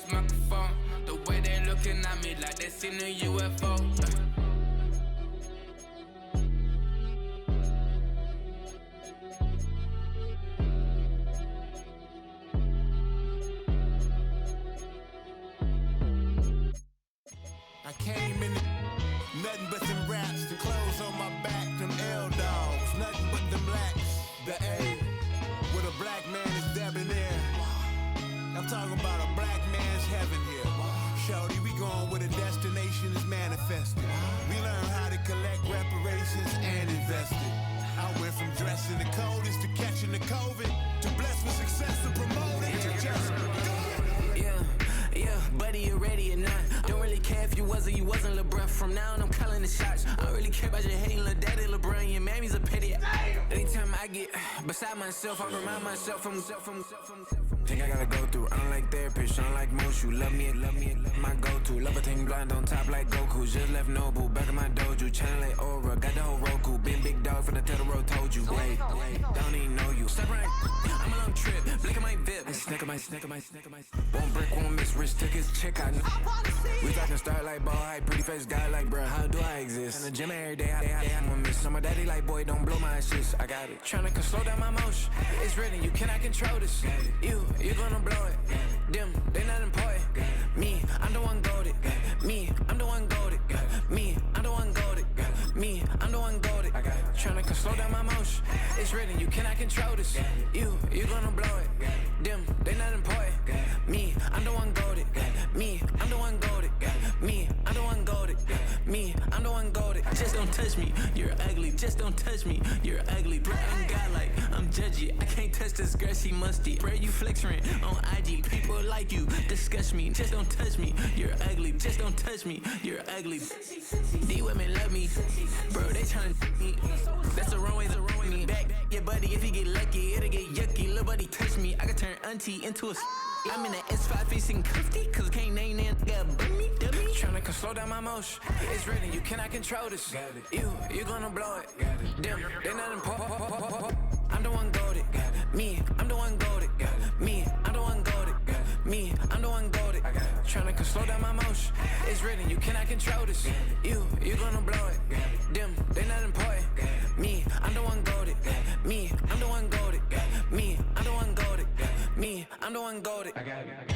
this microphone. The way they looking at me like they seen a UFO. I came in nothing but them raps, the clothes on my back, them L-dogs, nothing but them lacks, the A, with a black man is debonair. I'm talking about a black man's heaven here. Shorty, we going where the destination is manifested. We learn how to collect reparations and invest it. I went from dressing the coldest to catching the COVID, to blessed with success and promoting to just go. Yeah, buddy, you ready or not? Don't really care if you was or you wasn't, lil' bruh. From now on, I'm calling the shots. I don't really care about your hating, lil' daddy, LeBron. Your mammy's a pity. Anytime I get beside myself, I remind myself from. Think I gotta go through. I don't like therapists, I don't like most. You love me, my go-to. Love a thing blind on top like Goku. Just left Nobu, back in my dojo. Channel like Aura, got the whole Roku. Been big dog from the Tether Road, told you. Wait, don't even know you. Step right, I'm a long trip. Blink of my VIP. Snicker my. Won't break, won't miss. Rich took his check out. We talking start like ball high, pretty face guy like bruh. How do I exist? In the gym every day, I won't miss. So my daddy like, boy, don't blow my assist. I got it. Tryna slow down my motion. It's written, you cannot control this. You gonna blow it. Them, they not important. Me, I'm the one goated. Me, I'm the one goated. Me, I'm the one goated. Me, I'm the one goated. Tryna slow down my motion. It's written, you cannot control this. You gonna blow it. Them, they not important. Me, I'm the one goated. Me, I'm the one goated. Me, I'm the one goated. Me, I'm the one goated. Just don't touch me, you're ugly. Just don't touch me, you're ugly. Bro, I'm godlike, I'm judgy. I can't touch this girl, she musty. Bro, you flexing on IG. People like you disgust me. Just don't touch me, you're ugly. Just don't touch me, you're ugly. These women love me, bro, they tryna me. That's the wrong way, me. Back your buddy, if he get lucky, it'll get yucky. Little buddy touch me, I can turn auntie into a. I'm in the S5 facing cuffy, cause I can't name that guy but me. Tryna slow down my motion. It's written, you cannot control this. You gonna blow it. Them, they not important. I'm the one goated. Me, I'm the one goated. Me, I'm the one goated. Me, I'm the one goated. Tryna slow down my motion. It's written, you cannot control this. You gonna blow it. Them, they not important. Me, I'm the one goated. Me, I'm the one goated. Me, I'm the one goated. Me, I'm the one goated. I got it.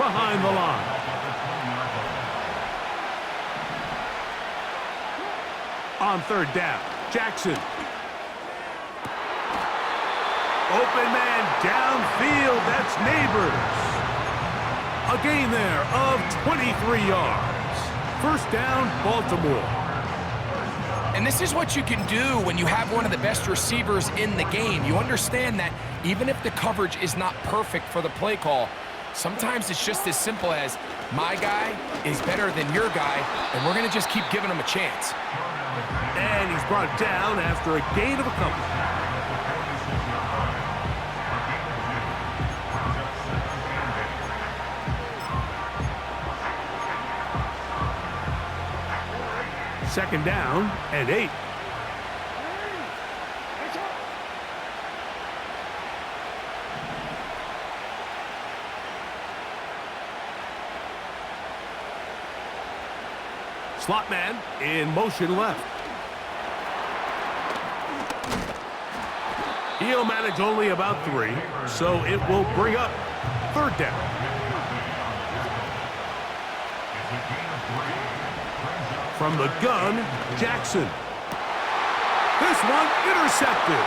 behind the line. On third down, Jackson. Open man downfield, that's Neighbors. A gain there of 23 yards. First down, Baltimore. And this is what you can do when you have one of the best receivers in the game. You understand that even if the coverage is not perfect for the play call, sometimes it's just as simple as my guy is better than your guy, and we're going to just keep giving him a chance. And he's brought down after a gain of a couple. Second down and 8. Slot man in motion left. He'll manage only about 3, so it will bring up third down. From the gun, Jackson. This one intercepted.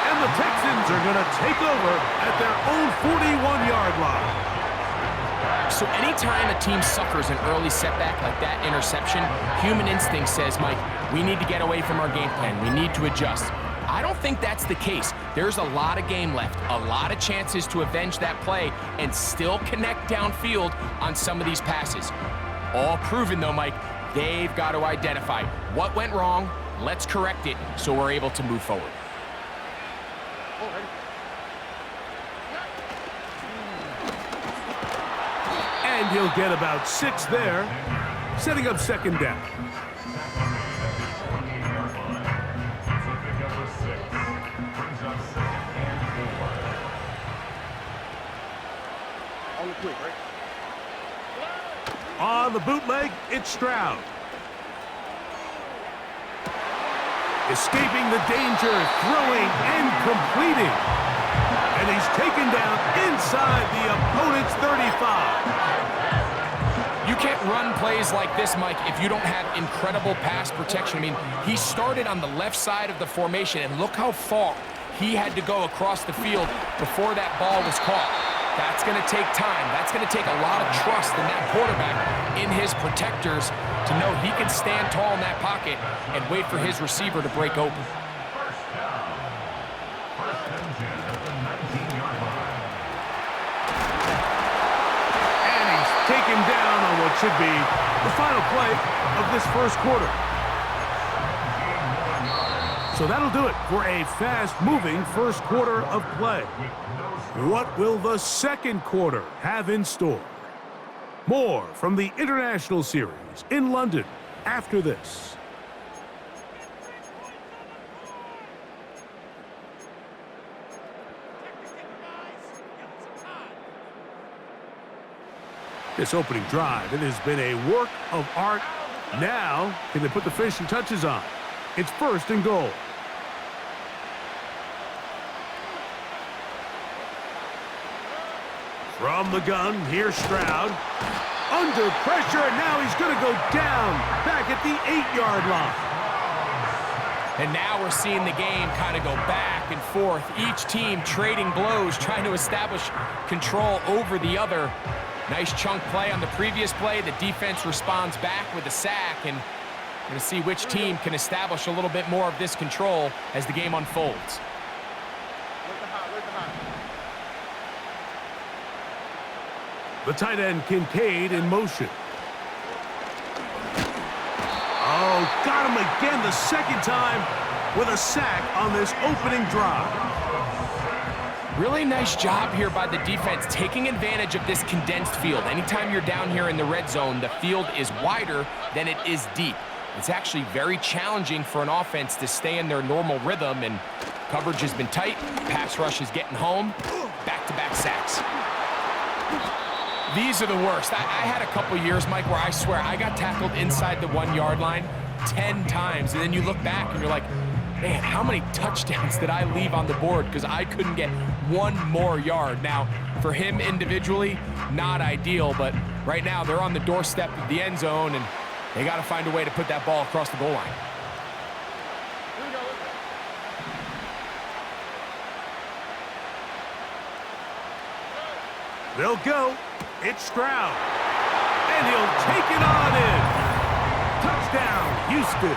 And the Texans are going to take over at their own 41-yard line. So anytime a team suffers an early setback like that interception, human instinct says, Mike, we need to get away from our game plan. We need to adjust. I don't think that's the case. There's a lot of game left, a lot of chances to avenge that play and still connect downfield on some of these passes. All proven, though, Mike, they've got to identify what went wrong, let's correct it so we're able to move forward. And he'll get about 6 there, setting up second down. On the bootleg, it's Stroud. Escaping the danger, throwing and completing. And he's taken down inside the opponent's 35. You can't run plays like this, Mike, if you don't have incredible pass protection. I mean, he started on the left side of the formation, and look how far he had to go across the field before that ball was caught. That's going to take time. That's going to take a lot of trust in that quarterback, in his protectors, to know he can stand tall in that pocket and wait for his receiver to break open. And he's taken down on what should be the final play of this first quarter. So that'll do it for a fast-moving first quarter of play. What will the second quarter have in store? More from the International Series in London after this. This opening drive, it has been a work of art. Now, can they put the finishing touches on? It's first and goal. From the gun, here's Stroud. Under pressure, and now he's going to go down back at the 8-yard line. And now we're seeing the game kind of go back and forth. Each team trading blows, trying to establish control over the other. Nice chunk play on the previous play. The defense responds back with a sack, and we're going to see which team can establish a little bit more of this control as the game unfolds. The tight end, Kincaid, in motion. Oh, got him again the second time with a sack on this opening drive. Really nice job here by the defense, taking advantage of this condensed field. Anytime you're down here in the red zone, the field is wider than it is deep. It's actually very challenging for an offense to stay in their normal rhythm, and coverage has been tight. Pass rush is getting home. Back-to-back sacks. These are the worst. I had a couple years, Mike, where I swear I got tackled inside the 1-yard line 10 times, and then you look back and you're like, Man, how many touchdowns did I leave on the board because I couldn't get one more yard? Now, for him individually, not ideal, but right now they're on the doorstep of the end zone, and they got to find a way to put that ball across the goal line. They'll go. It's Stroud. And he'll take it on in. Touchdown, Houston.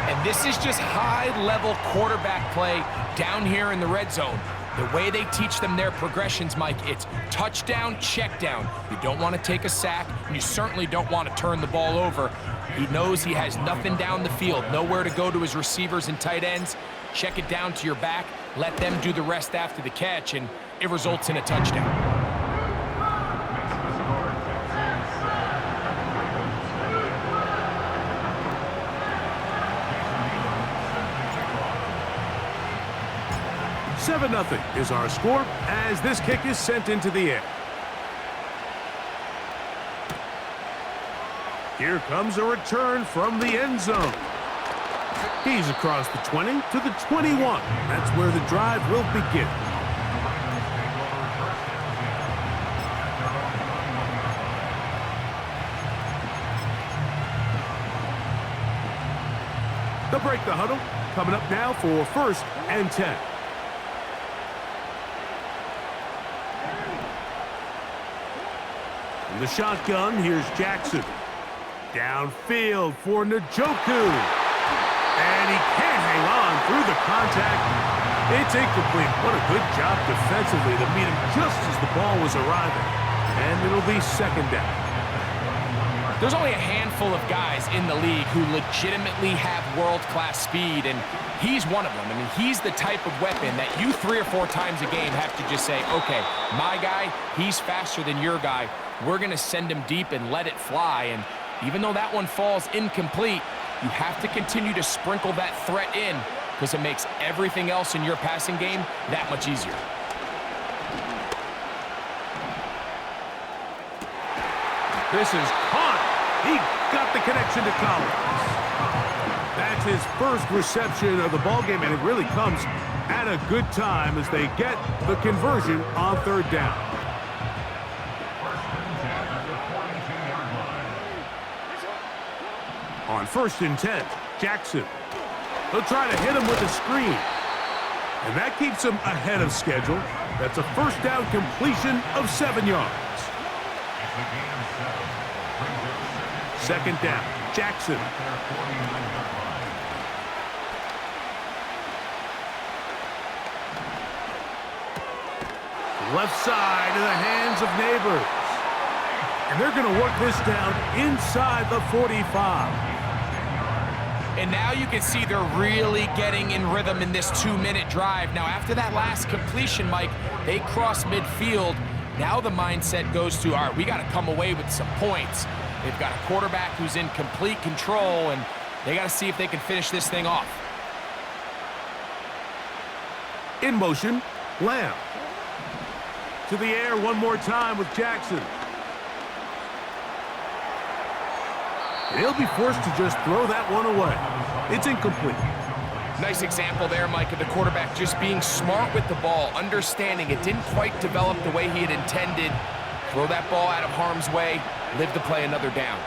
And this is just high-level quarterback play down here in the red zone. The way they teach them their progressions, Mike, it's touchdown, check down. You don't want to take a sack, and you certainly don't want to turn the ball over. He knows he has nothing down the field, nowhere to go to his receivers and tight ends. Check it down to your back, let them do the rest after the catch, and it results in a touchdown. Seven 0 is our score as this kick is sent into the air. Here comes a return from the end zone. He's across the 20 to the 21. That's where the drive will begin. They'll break the huddle. Coming up now for 1st and 10. In the shotgun, here's Jackson. Downfield for Njoku. And he can't hang on through the contact. It's incomplete. What a good job defensively to meet him just as the ball was arriving. And it'll be 2nd down. There's only a handful of guys in the league who legitimately have world-class speed, and he's one of them. I mean, he's the type of weapon that you 3 or 4 times a game have to just say, okay, my guy, he's faster than your guy. We're going to send him deep and let it fly. And even though that one falls incomplete, you have to continue to sprinkle that threat in because it makes everything else in your passing game that much easier. This is caught. He got the connection to Collins. That's his first reception of the ballgame, and it really comes at a good time as they get the conversion on 3rd down. On 1st and 10, Jackson. They'll try to hit him with a screen. And that keeps him ahead of schedule. That's a 1st down completion of 7 yards. 2nd down, Jackson. Left side in the hands of Neighbors. And they're going to work this down inside the 45. And now you can see they're really getting in rhythm in this 2-minute drive. Now, after that last completion, Mike, they cross midfield. Now the mindset goes to, all right, we got to come away with some points. They've got a quarterback who's in complete control, and they got to see if they can finish this thing off. In motion, Lamb. To the air one more time with Jackson. And he'll be forced to just throw that one away. It's incomplete. Nice example there, Mike, of the quarterback just being smart with the ball, understanding it didn't quite develop the way he had intended. Throw that ball out of harm's way, live to play another down.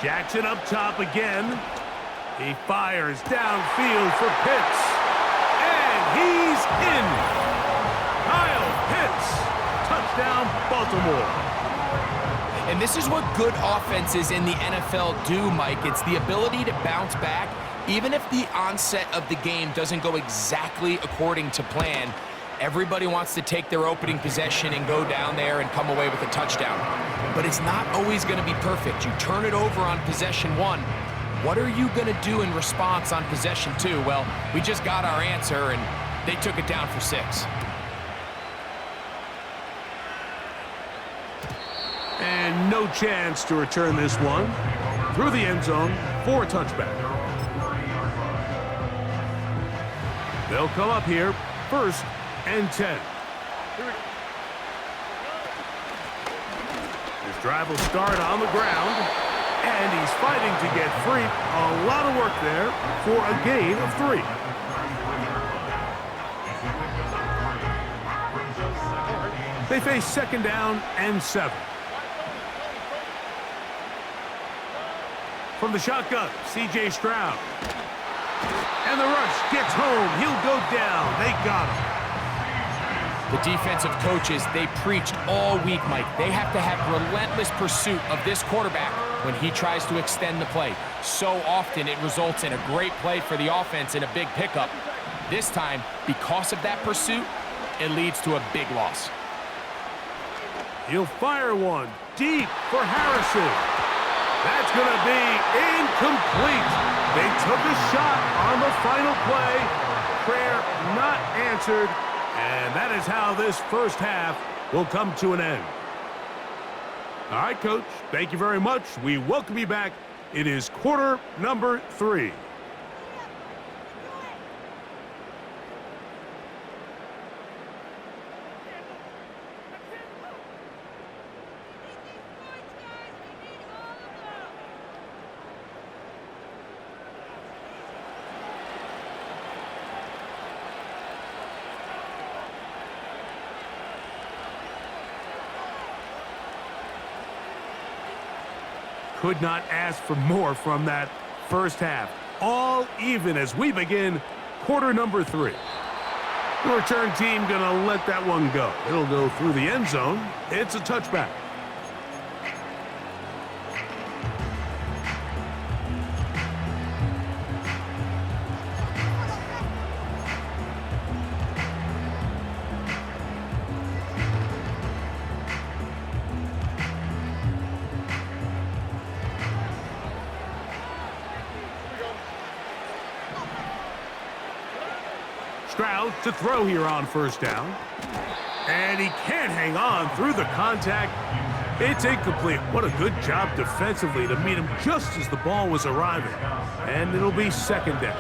Jackson up top again. He fires downfield for Pitts. And he's in. Kyle Pitts. Touchdown, Baltimore. And this is what good offenses in the NFL do, Mike. It's the ability to bounce back, even if the onset of the game doesn't go exactly according to plan. Everybody wants to take their opening possession and go down there and come away with a touchdown. But it's not always going to be perfect. You turn it over on possession 1. What are you going to do in response on possession 2? Well, we just got our answer, and they took it down for 6. And no chance to return this one. Through the end zone for a touchback. They'll come up here, 1st and 10. This drive will start on the ground. And he's fighting to get free. A lot of work there for a gain of 3. They face 2nd down and 7. From the shotgun, C.J. Stroud. And the rush gets home. He'll go down. They got him. The defensive coaches, they preached all week, Mike. They have to have relentless pursuit of this quarterback when he tries to extend the play. So often it results in a great play for the offense and a big pickup. This time, because of that pursuit, it leads to a big loss. He'll fire one deep for Harrison. That's going to be incomplete. They took a shot on the final play. Prayer not answered. And that is how this first half will come to an end. All right, Coach, thank you very much. We welcome you back. It is quarter number 3. Could not ask for more from that first half. All even as we begin quarter number 3. The return team gonna let that one go. It'll go through the end zone. It's a touchback. Stroud to throw here on first down. And he can't hang on through the contact. It's incomplete. What a good job defensively to meet him just as the ball was arriving. And it'll be 2nd down.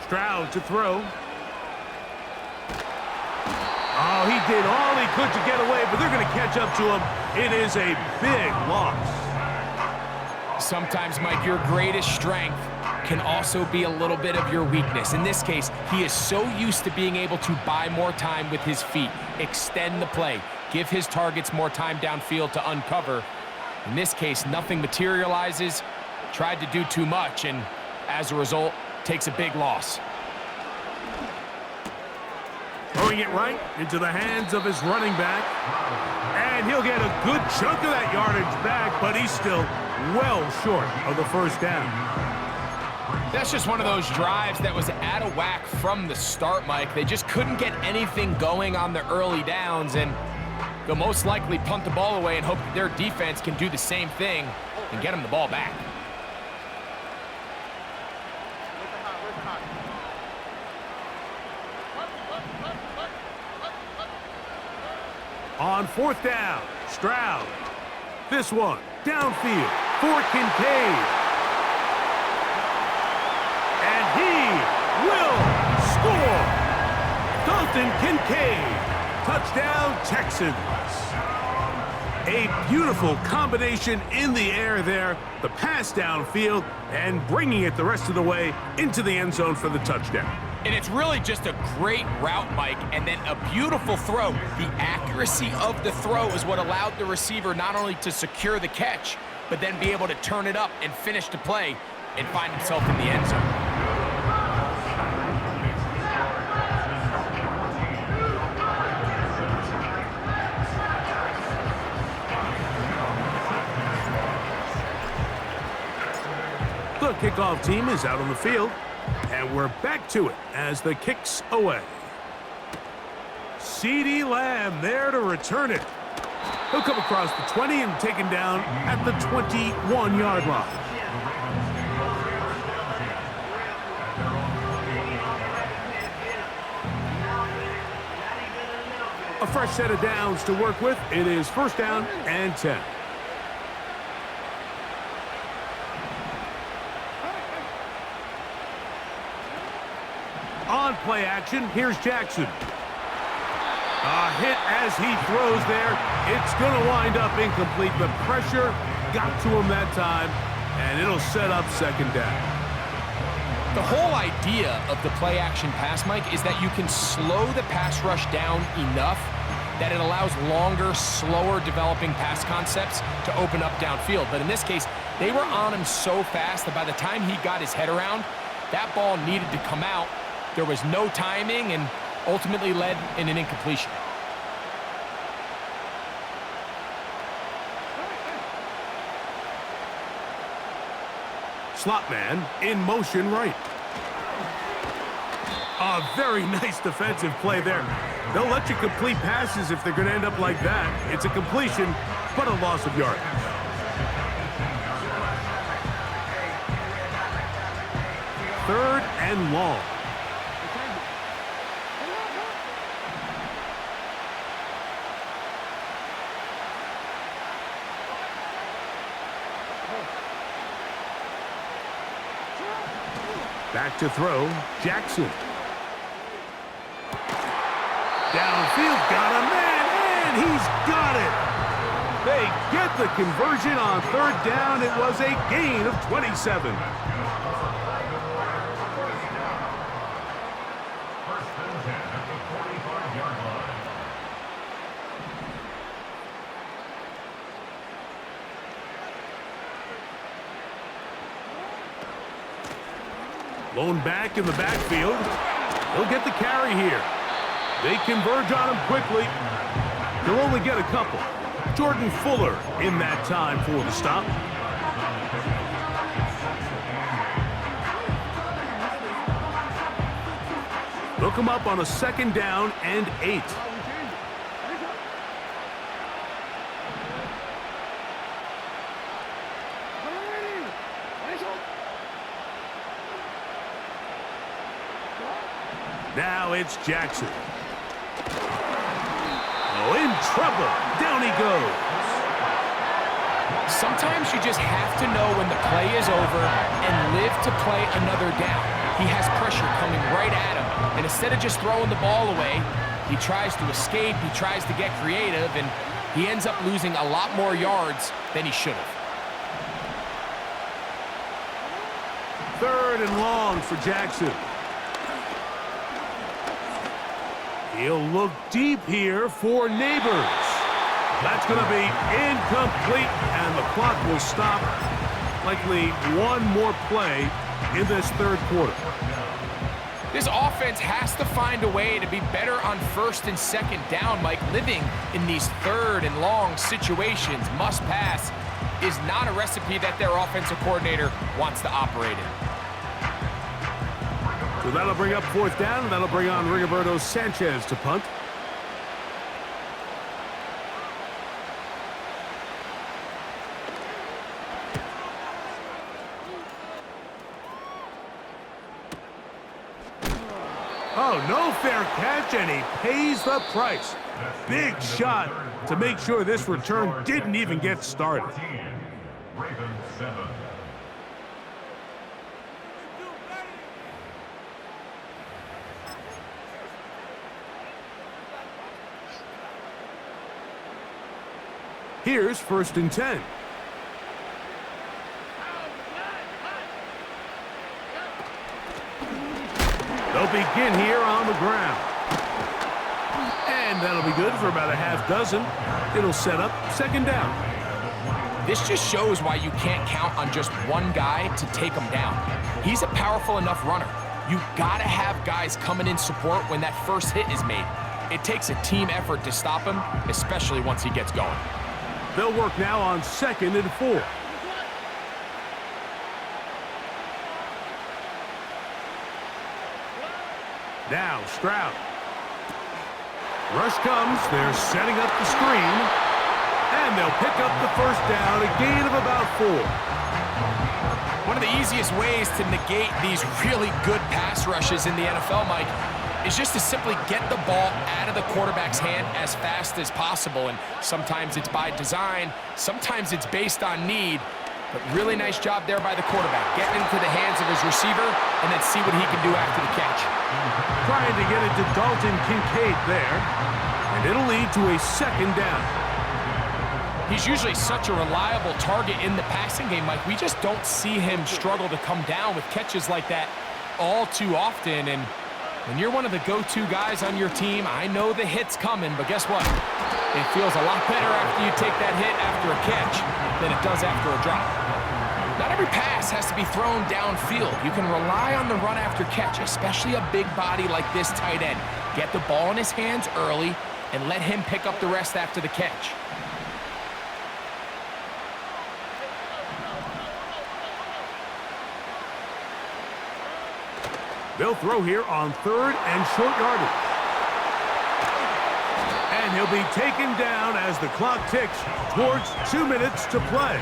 Stroud to throw. Oh, he did all he could to get away, but they're going to catch up to him. It is a big loss. Sometimes, Mike, your greatest strength can also be a little bit of your weakness. In this case, he is so used to being able to buy more time with his feet, extend the play, give his targets more time downfield to uncover. In this case, nothing materializes, tried to do too much, and as a result, takes a big loss. Throwing it right into the hands of his running back. And he'll get a good chunk of that yardage back, but he's still well short of the first down. That's just one of those drives that was out of whack from the start, Mike. They just couldn't get anything going on the early downs, and they'll most likely punt the ball away and hope that their defense can do the same thing and get them the ball back. On 4th down, Stroud. This one, downfield for Kincaid. And he will score. Dalton Kincaid. Touchdown, Texans. A beautiful combination in the air there. The pass downfield and bringing it the rest of the way into the end zone for the touchdown. And it's really just a great route, Mike, and then a beautiful throw. The accuracy of the throw is what allowed the receiver not only to secure the catch, but then be able to turn it up and finish the play and find himself in the end zone. The kickoff team is out on the field. And we're back to it as the kick's away. CeeDee Lamb there to return it. He'll come across the 20 and taken down at the 21-yard line. A fresh set of downs to work with. It is 1st down and 10. On play action, here's Jackson. A hit as he throws there. It's going to wind up incomplete. The pressure got to him that time, and it'll set up second down. The whole idea of the play-action pass, Mike, is that you can slow the pass rush down enough that it allows longer, slower developing pass concepts to open up downfield. But in this case, they were on him so fast that by the time he got his head around, that ball needed to come out. There was no timing and ultimately led in an incompletion. Slot man in motion right. A very nice defensive play there. They'll let you complete passes if they're going to end up like that. It's a completion, but a loss of yardage. Third and long. Back to throw, Jackson. Downfield, got a man, and he's got it. They get the conversion on third down. It was a gain of 27. Lone back in the backfield. He'll get the carry here. They converge on him quickly. They'll only get a couple. Jordan Fuller in that time for the stop. Look him up on a second down and 8. Now it's Jackson. Oh, in trouble. Down he goes. Sometimes you just have to know when the play is over and live to play another down. He has pressure coming right at him, and instead of just throwing the ball away, he tries to escape, he tries to get creative, and he ends up losing a lot more yards than he should have. Third and long for Jackson. He'll look deep here for Neighbors. That's going to be incomplete, and the clock will stop. Likely one more play in this third quarter. This offense has to find a way to be better on first and second down, Mike. Living in these third and long situations, must pass, is not a recipe that their offensive coordinator wants to operate in. So that'll bring up fourth down, and that'll bring on Rigoberto Sanchez to punt. Oh, no fair catch, and he pays the price. Big shot to make sure this return didn't even get started. Here's first and 10. They'll begin here on the ground. And that'll be good for about a half dozen. It'll set up second down. This just shows why you can't count on just one guy to take him down. He's a powerful enough runner. You gotta have guys coming in support when that first hit is made. It takes a team effort to stop him, especially once he gets going. They'll work now on second and 4. Now Stroud. Rush comes. They're setting up the screen. And they'll pick up the first down, a gain of about 4. One of the easiest ways to negate these really good pass rushes in the NFL, Mike, is just to simply get the ball out of the quarterback's hand as fast as possible. And sometimes it's by design, sometimes it's based on need. But really nice job there by the quarterback, getting into the hands of his receiver and then see what he can do after the catch. Trying to get it to Dalton Kincaid there, and it'll lead to a second down. He's usually such a reliable target in the passing game, Mike. We just don't see him struggle to come down with catches like that all too often. And when you're one of the go-to guys on your team, I know the hit's coming, but guess what? It feels a lot better after you take that hit after a catch than it does after a drop. Not every pass has to be thrown downfield. You can rely on the run after catch, especially a big body like this tight end. Get the ball in his hands early and let him pick up the rest after the catch. They'll throw here on 3rd and short yardage. And he'll be taken down as the clock ticks towards 2 minutes to play.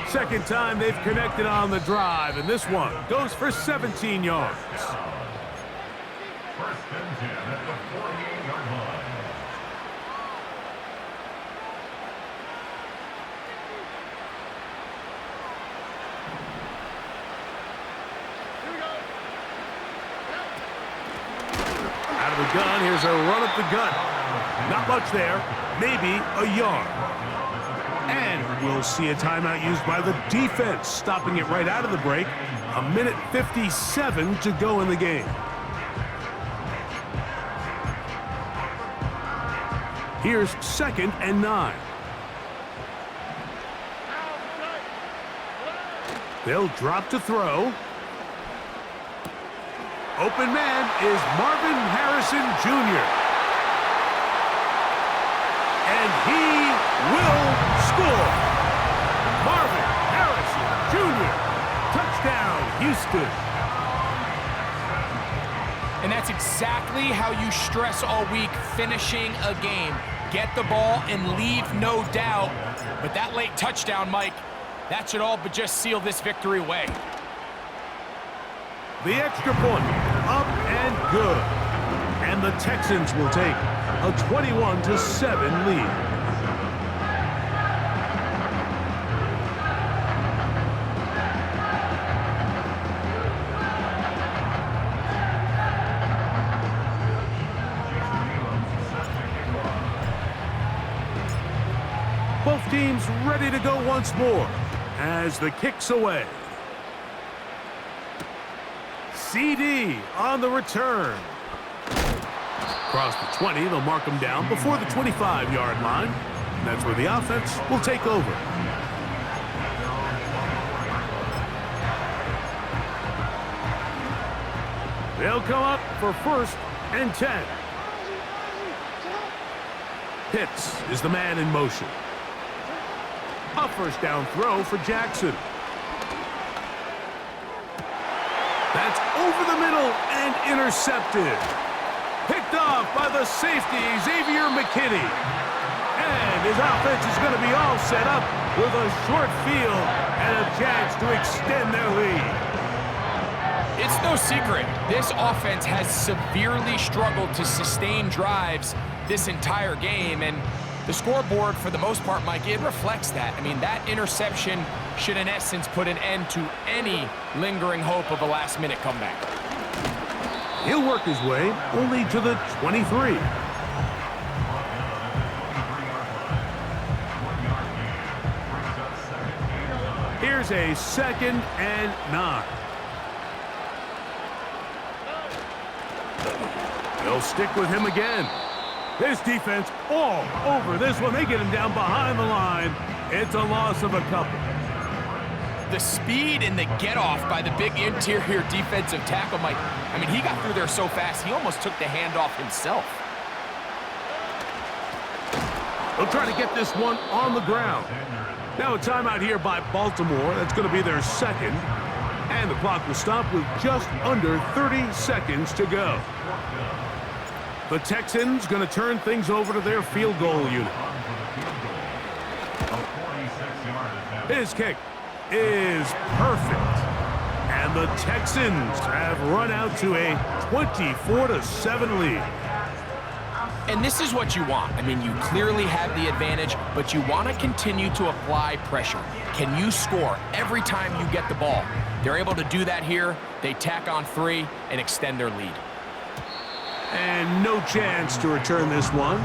Second time they've connected on the drive, and this one goes for 17 yards. First and 10 at the 48-yard line. Out of the gun, here's a run up the gut. Not much there, maybe a yard. And we'll see a timeout used by the defense, stopping it right out of the break. 1:57 to go in the game. Here's 2nd and 9. They'll drop to throw. Open man is Marvin Harrison Jr. And he will score. Marvin Harrison Jr. Touchdown, Houston. And that's exactly how you stress all week, finishing a game. Get the ball and leave no doubt. But that late touchdown, Mike, that should all but just seal this victory away. The extra point, up and good. And the Texans will take a 21-7 lead. Both teams ready to go once more as the kick's away. CD on the return. Across the 20, they'll mark him down before the 25-yard line. And that's where the offense will take over. They'll come up for 1st and 10. Pitts is the man in motion. A first down throw for Jackson. That's over the middle and intercepted. Picked off by the safety, Xavier McKinney. And his offense is going to be all set up with a short field and a chance to extend their lead. It's no secret, this offense has severely struggled to sustain drives this entire game, and the scoreboard, for the most part, Mike, it reflects that. I mean, that interception should, in essence, put an end to any lingering hope of a last-minute comeback. He'll work his way only to the 23. Here's a 2nd and 9. They'll stick with him again. This defense all over this one. They get him down behind the line. It's a loss of a couple. The speed and the get-off by the big interior defensive tackle, Mike. I mean, he got through there so fast, he almost took the handoff himself. They'll try to get this one on the ground. Now a timeout here by Baltimore. That's going to be their 2nd. And the clock will stop with just under 30 seconds to go. The Texans going to turn things over to their field goal unit. His kick is perfect. And the Texans have run out to a 24-7 lead. And this is what you want. I mean, you clearly have the advantage, but you want to continue to apply pressure. Can you score every time you get the ball? They're able to do that here. They tack on 3 and extend their lead. And no chance to return this one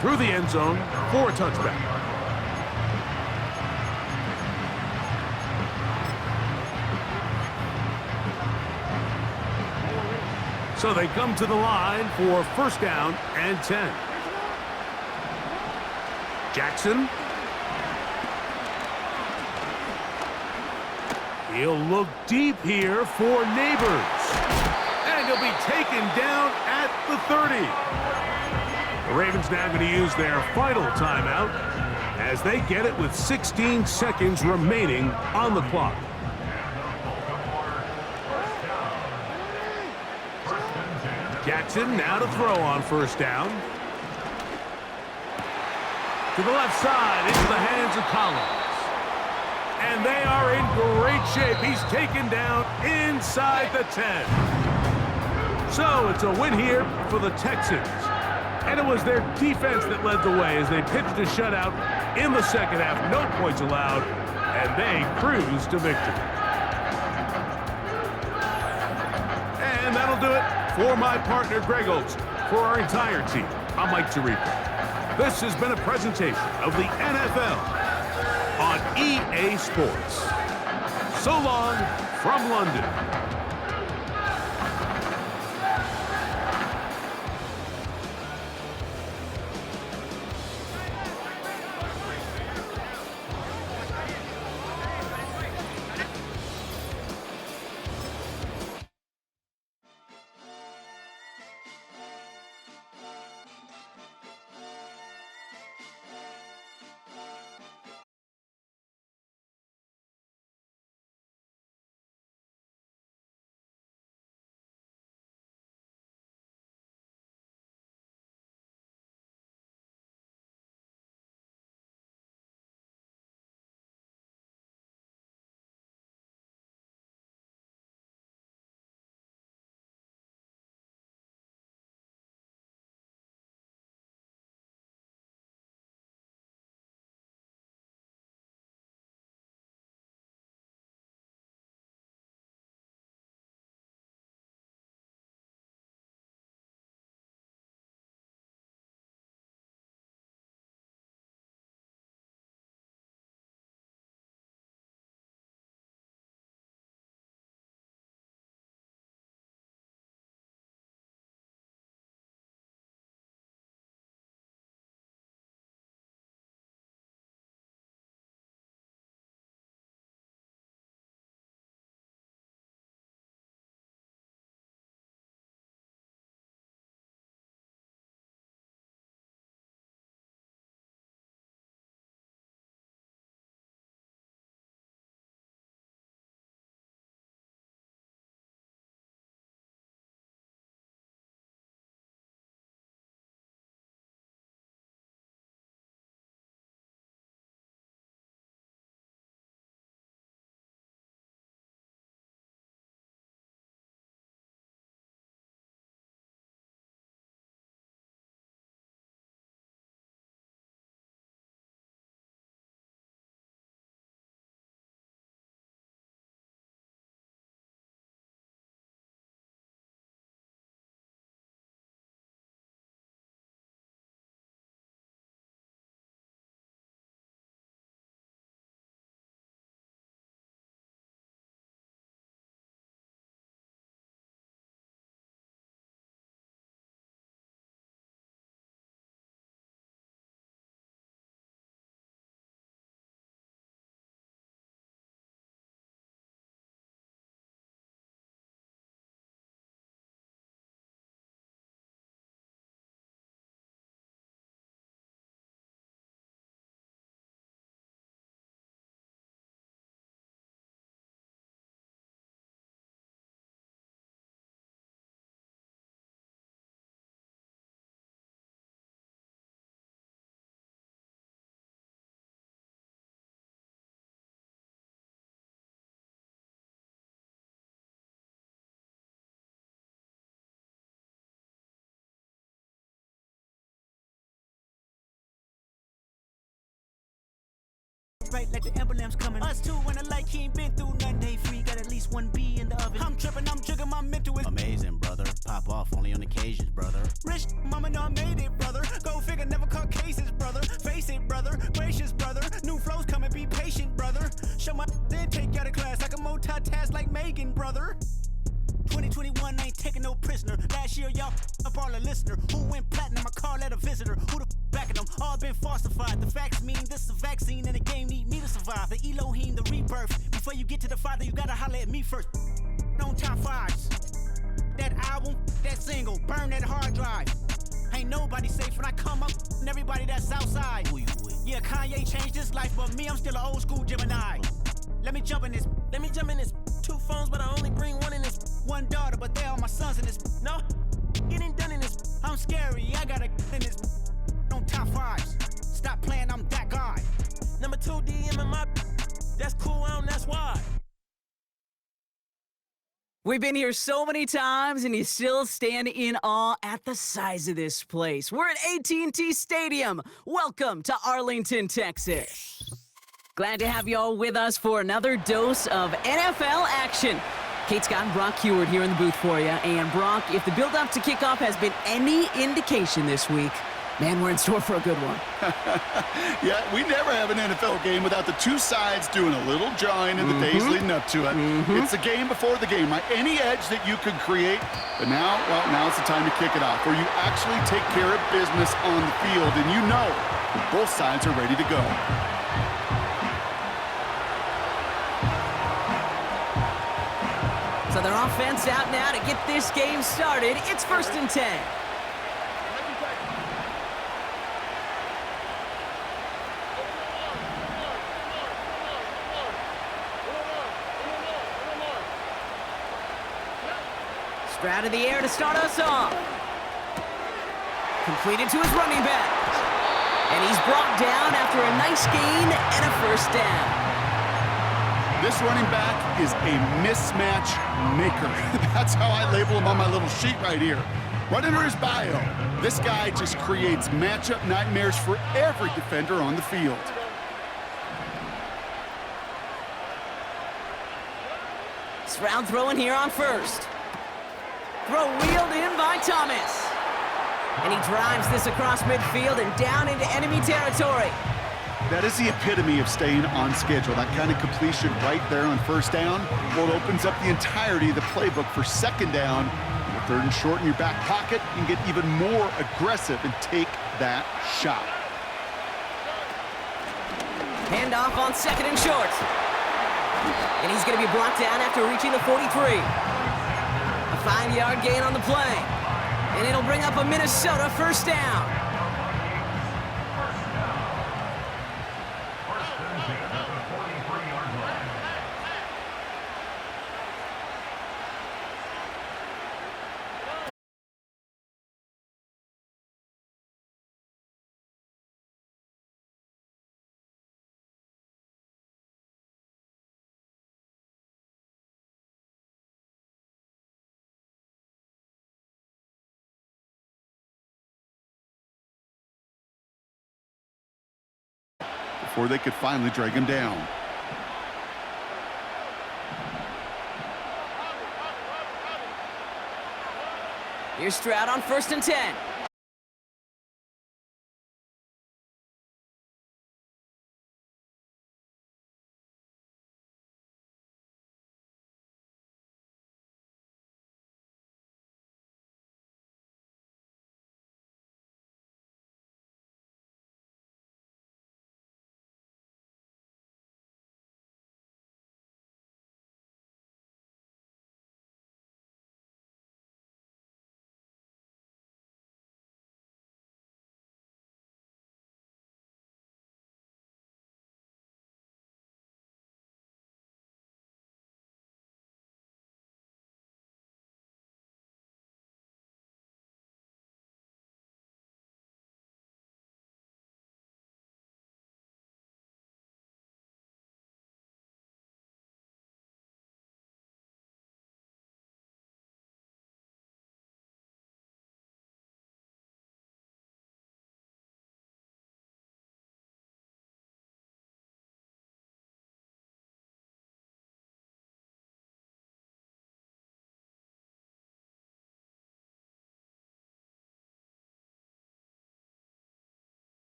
through the end zone for a touchback. So they come to the line for first down and 10. Jackson. He'll look deep here for Neighbors. And he'll be taken down at the 30. The Ravens now going to use their final timeout as they get it with 16 seconds remaining on the clock. Jackson now to throw on first down. To the left side, into the hands of Collins. And they are in great shape. He's taken down inside the 10. So it's a win here for the Texans. And it was their defense that led the way as they pitched a shutout in the second half. No points allowed, and they cruised to victory. And that'll do it for my partner, Greg Oates. For our entire team, I'm Mike Tirico. This has been a presentation of the NFL on EA Sports. So long from London. right like the emblem's coming. Us two when the light he ain't been through nothing. Day free, got at least 1 B in the oven. I'm tripping, I'm jigging, my mental is amazing, brother. Pop off only on occasions, brother. rich, mama know I made it, brother. Go figure, never caught cases, brother. Face it, brother. Gracious, brother. New flows coming, be patient, brother. Show my then take you out of class like a multitask like Megan, brother. 2021 ain't taking no prisoner. Last year, y'all up all the listener. Who went platinum? I call that a visitor. Who the back of them? All been falsified. The facts mean this is a vaccine and the game need me to survive. The Elohim, the rebirth. Before you get to the Father, you gotta holler at me first. On top fives. That album, that single, burn that hard drive. Ain't nobody safe when I come up, and everybody that's outside. Who you with? Yeah, Kanye changed his life, but me, I'm still an old school Gemini. Let me jump in this. 2 phones, but I only bring 1 in this. 1 daughter, but they all my sons in this. No, getting done in this. I'm scary, I gotta in this. On top fives. Stop playing, I'm that guy. Number 2 DM in my. That's cool, that's why. We've been here so many times, and you still stand in awe at the size of this place. We're at AT&T Stadium. Welcome to Arlington, Texas. Glad to have you all with us for another dose of NFL action. Kate Scott and Brock Heward here in the booth for you. And Brock, if the build-up to kickoff has been any indication this week, man, we're in store for a good one. Yeah, we never have an NFL game without the two sides doing a little jawing in the days leading up to it. It's the game before the game, right? Any edge that you could create, but now, well, now's the time to kick it off, where you actually take care of business on the field, and you know both sides are ready to go. So their offense out now to get this game started. It's 1st and 10. Stroud in the air to start us off. Completed to his running back. And he's brought down after a nice gain and a 1st down. This running back is a mismatch maker. That's how I label him on my little sheet right here. Right under his bio, this guy just creates matchup nightmares for every defender on the field. Stroud throwing here on 1st. Throw wheeled in by Thomas. And he drives this across midfield and down into enemy territory. That is the epitome of staying on schedule. That kind of completion right there on 1st down. Well, it opens up the entirety of the playbook for 2nd down. With 3rd and short in your back pocket, you can get even more aggressive and take that shot. Handoff on 2nd and short. And he's going to be blocked down after reaching the 43. A 5-yard gain on the play. And it'll bring up a Minnesota 1st down. Before they could finally drag him down. Here's Stroud on 1st and 10.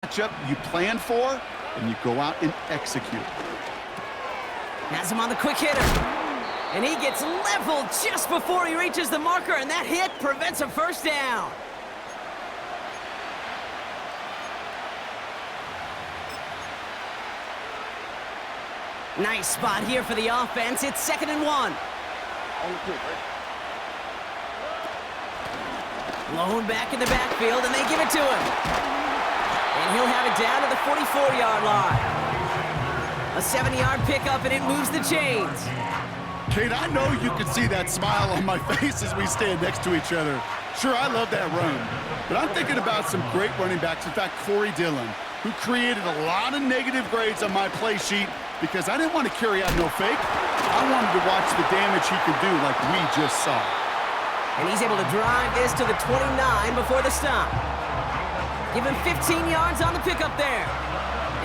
matchup you plan for, and you go out and execute. Has him on the quick hitter. And he gets leveled just before he reaches the marker, and that hit prevents a first down. Nice spot here for the offense. It's 2nd and 1. Blown back in the backfield, and they give it to him. And he'll have it down to the 44-yard line. A 7-yard pickup, and it moves the chains. Kate, I know you can see that smile on my face as we stand next to each other. Sure, I love that run, but I'm thinking about some great running backs. In fact, Corey Dillon, who created a lot of negative grades on my play sheet because I didn't want to carry out no fake. I wanted to watch the damage he could do like we just saw. And he's able to drive this to the 29 before the stop. Give him 15 yards on the pickup there.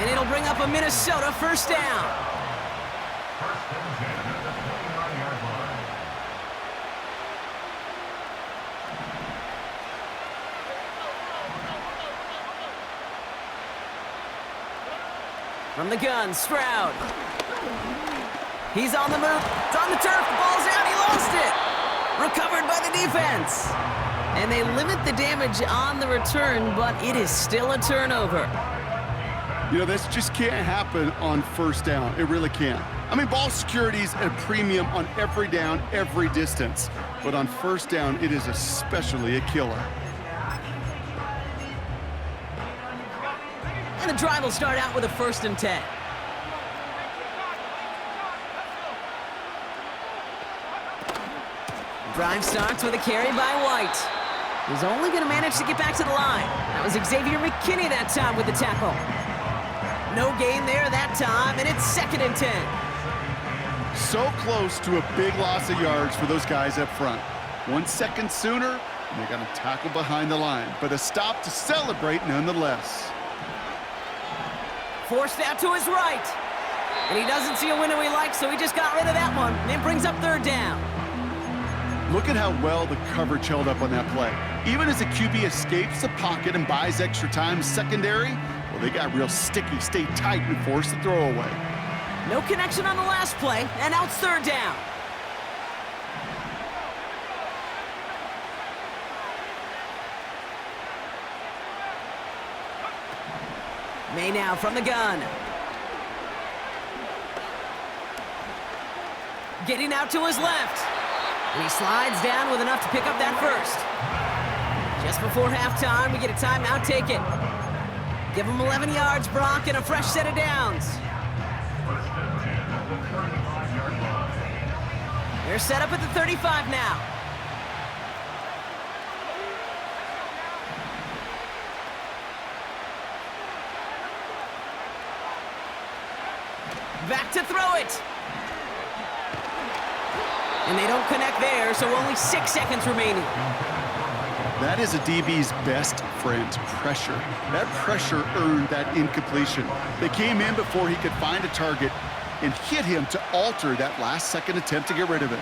And it'll bring up a Minnesota first down. From the gun, Stroud. He's on the move. It's on the turf. The ball's out. He lost it. Recovered by the defense. And they limit the damage on the return, but it is still a turnover. You know, this just can't happen on first down. It really can't. I mean, ball security's at a premium on every down, every distance. But on first down, it is especially a killer. And the drive will start out with a 1st and 10. Drive starts with a carry by White. He's only going to manage to get back to the line. That was Xavier McKinney that time with the tackle. No gain there that time, and it's 2nd and 10. So close to a big loss of yards for those guys up front. 1 second sooner, and they got a tackle behind the line. But a stop to celebrate nonetheless. Forced out to his right. And he doesn't see a window he likes, so he just got rid of that one. And it brings up 3rd down. Look at how well the coverage held up on that play. Even as the QB escapes the pocket and buys extra time secondary, well, they got real sticky, stayed tight, and forced the throw away. No connection on the last play, and now it's 3rd down. May now from the gun. Getting out to his left. And he slides down with enough to pick up that first. Just before halftime, we get a timeout taken. Give him 11 yards, Brock, and a fresh set of downs. They're set up at the 35 now. Back to throw it. And they don't connect there, so only 6 seconds remaining. That is a DB's best friend, pressure. That pressure earned that incompletion. They came in before he could find a target and hit him to alter that last-second attempt to get rid of it.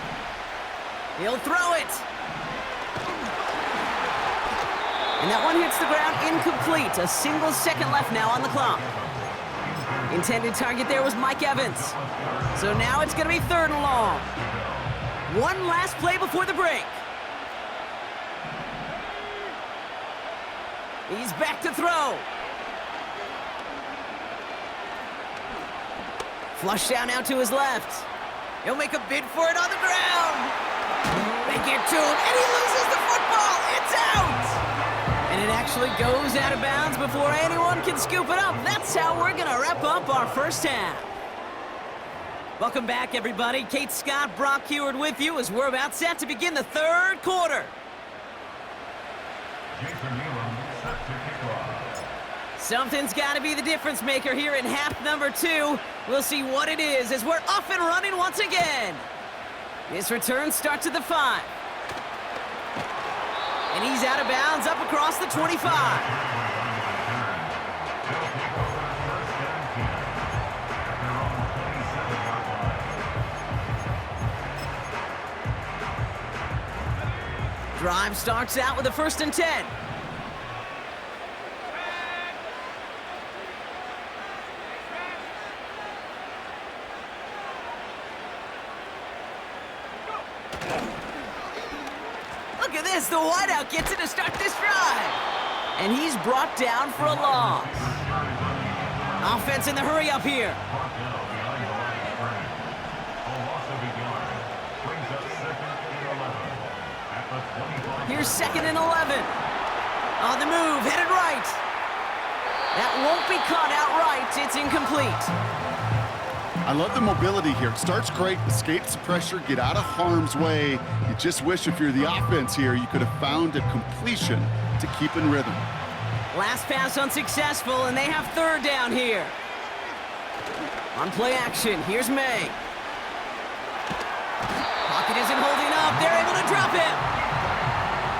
He'll throw it. And that one hits the ground incomplete. A single second left now on the clock. Intended target there was Mike Evans. So now it's going to be 3rd and long. One last play before the break. He's back to throw. Flush down out to his left. He'll make a bid for it on the ground. They get to him, and he loses the football. It's out. And it actually goes out of bounds before anyone can scoop it up. That's how we're going to wrap up our first half. Welcome back, everybody. Kate Scott, Brock Heward with you as we're about set to begin the 3rd quarter. Something's got to be the difference maker here in half number 2. We'll see what it is as we're off and running once again. This return starts at the 5. And he's out of bounds up across the 25. Drive starts out with a 1st and 10. this. The wideout gets it to start this drive. And he's brought down for a loss. Offense in the hurry up here. Here's 2nd and 11. On the move, headed right. That won't be caught outright. It's incomplete. I love the mobility here. It starts great, escapes the pressure, get out of harm's way. You just wish if you're the offense here, you could have found a completion to keep in rhythm. Last pass unsuccessful, and they have 3rd down here. On play action, here's May. Pocket isn't holding up. They're able to drop him.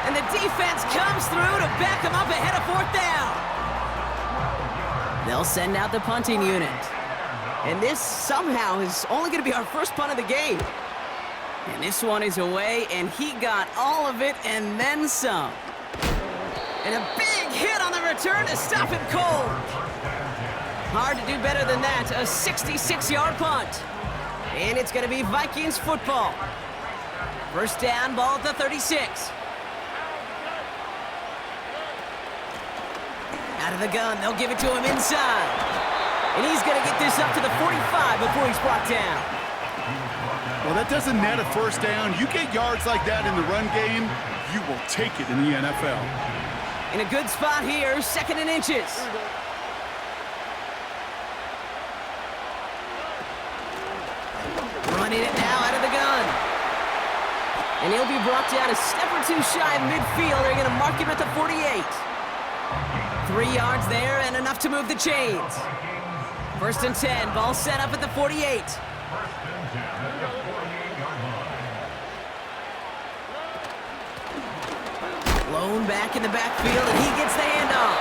And the defense comes through to back him up ahead of 4th down. They'll send out the punting unit. And this somehow is only going to be our first punt of the game. And this one is away, and he got all of it and then some. And a big hit on the return to stop him cold. Hard to do better than that. A 66-yard punt. And it's going to be Vikings football. 1st down, ball at the 36. Out of the gun, they'll give it to him inside. And he's going to get this up to the 45 before he's brought down. Well, that doesn't net a 1st down. You get yards like that in the run game, you will take it in the NFL. In a good spot here, 2nd and inches. Running it now out of the gun. And he'll be brought down a step or two shy of midfield. They're going to mark him at the 48. 3 yards there and enough to move the chains. 1st and 10, ball set up at the 48. Blown back in the backfield, and he gets the handoff.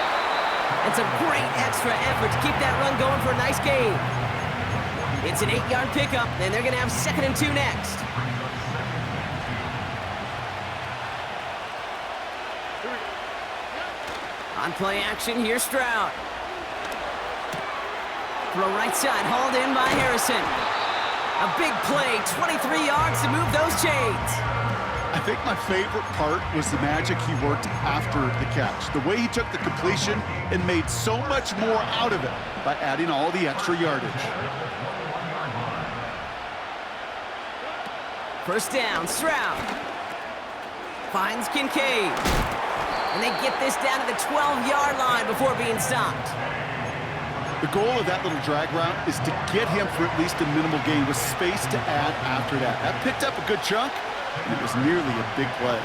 It's a great extra effort to keep that run going for a nice gain. It's an 8-yard pickup, and they're going to have 2nd and 2 next. On play action, here's Stroud. Throw right side, hauled in by Harrison. A big play, 23 yards to move those chains. I think my favorite part was the magic he worked after the catch. The way he took the completion and made so much more out of it by adding all the extra yardage. 1st down, Stroud. Finds Kincaid. And they get this down to the 12-yard line before being stopped. The goal of that little drag route is to get him for at least a minimal gain with space to add after that. That picked up a good chunk, and it was nearly a big play.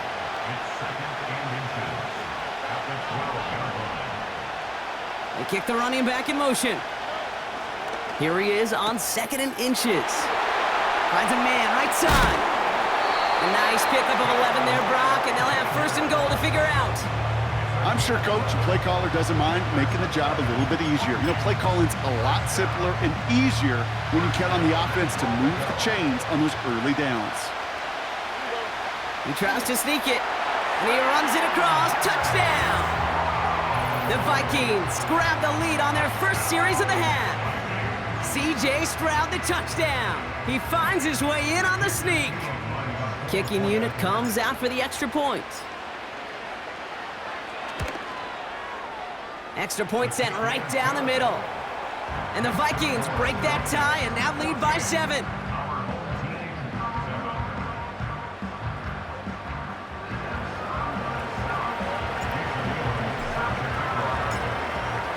They kick the running back in motion. Here he is on 2nd and inches. Finds a man right side. A nice pickup of 11 there, Brock, and they'll have 1st and goal to figure out. I'm sure coach and play caller doesn't mind making the job a little bit easier. You know, play calling's a lot simpler and easier when you count on the offense to move the chains on those early downs. He tries to sneak it, and he runs it across. Touchdown! The Vikings grab the lead on their 1st series of the half. C.J. Stroud the touchdown. He finds his way in on the sneak. Kicking unit comes out for the extra point. Extra point sent right down the middle. And the Vikings break that tie and now lead by 7.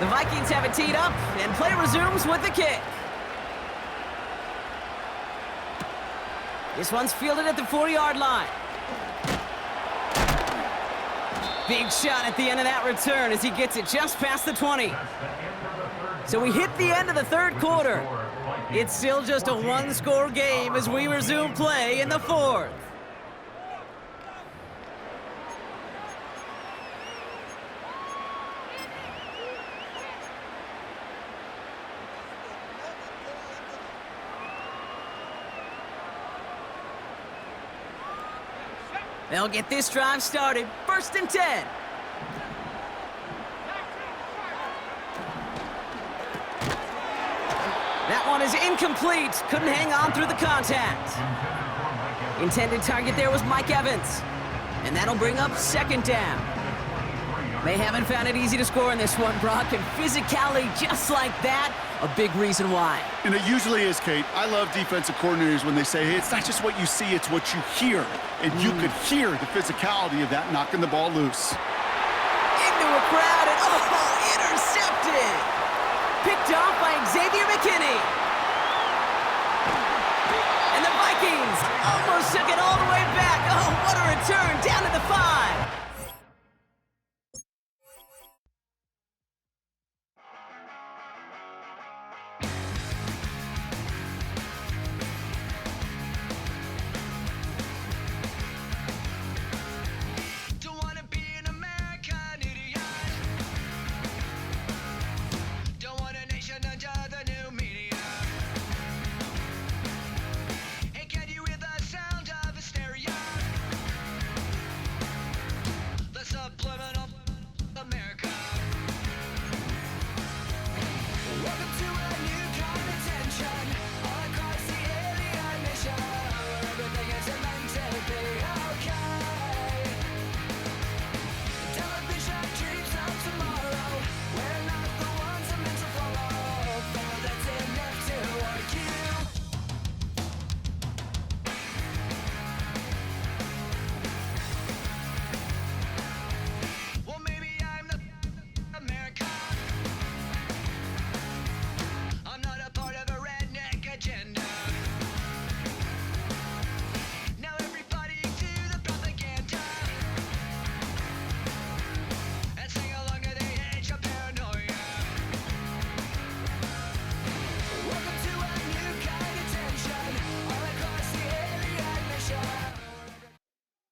The Vikings have it teed up, and play resumes with the kick. This one's fielded at the 4-yard line. Big shot at the end of that return as he gets it just past the 20. So we hit the end of the 3rd quarter. It's still just a 1-score game as we resume play in the 4th. They'll get this drive started. 1st and 10. That one is incomplete. Couldn't hang on through the contact. Intended target there was Mike Evans. And that'll bring up second down. They haven't found it easy to score in this one, Brock, and physicality just like that, a big reason why. And it usually is, Kate. I love defensive coordinators when they say, hey, it's not just what you see, it's what you hear. And you could hear the physicality of that knocking the ball loose. Into a crowd, and intercepted! Picked off by Xavier McKinney. And the Vikings almost took it all the way back. Oh, what a return, down to the 5.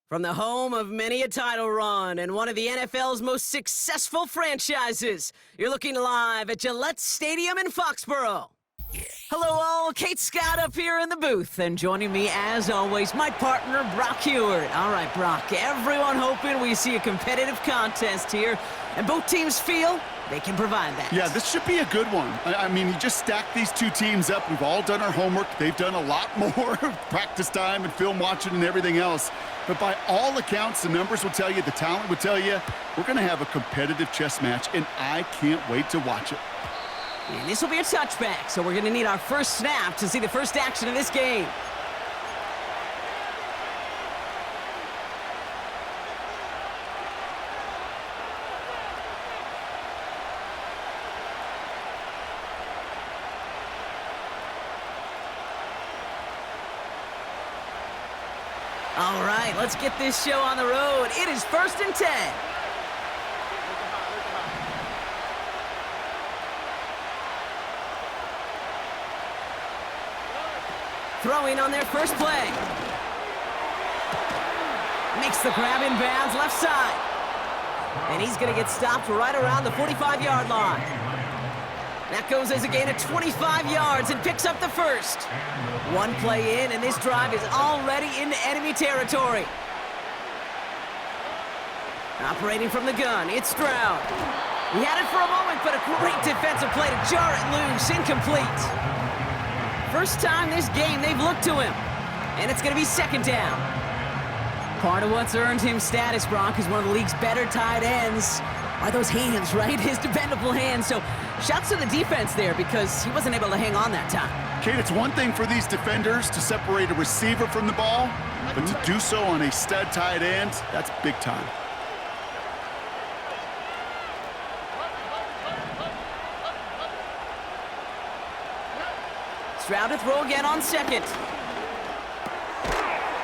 From the home of many a title run and one of the NFL's most successful franchises, you're looking live at Gillette Stadium in Foxborough. Hello all, Kate Scott up here in the booth, and joining me as always, my partner Brock Heward. All right, Brock, everyone hoping we see a competitive contest here, and both teams feel they can provide that. Yeah, this should be a good one. I mean, you just stack these two teams up. We've all done our homework. They've done a lot more practice time and film watching and everything else. But by all accounts, the numbers will tell you, the talent would tell you, we're going to have a competitive chess match, and I can't wait to watch it. And this will be a touchback, so we're going to need our first snap to see the first action of this game. All right, let's get this show on the road. It is 1st and 10. Throwing on their first play. Makes the grab in bounds left side. And he's going to get stopped right around the 45-yard line. That goes as a gain of 25 yards and picks up the first. One play in, and this drive is already into enemy territory. Operating from the gun, it's Stroud. He had it for a moment, but a great defensive play to jar it loose, incomplete. First time this game they've looked to him, and it's going to be second down. Part of what's earned him status, Brock, is one of the league's better tight ends. Are those hands, right? His dependable hands. So shouts to the defense there because he wasn't able to hang on that time. Kate, it's one thing for these defenders to separate a receiver from the ball, but to do so on a stud tight end, that's big time. Stroud to throw again on second.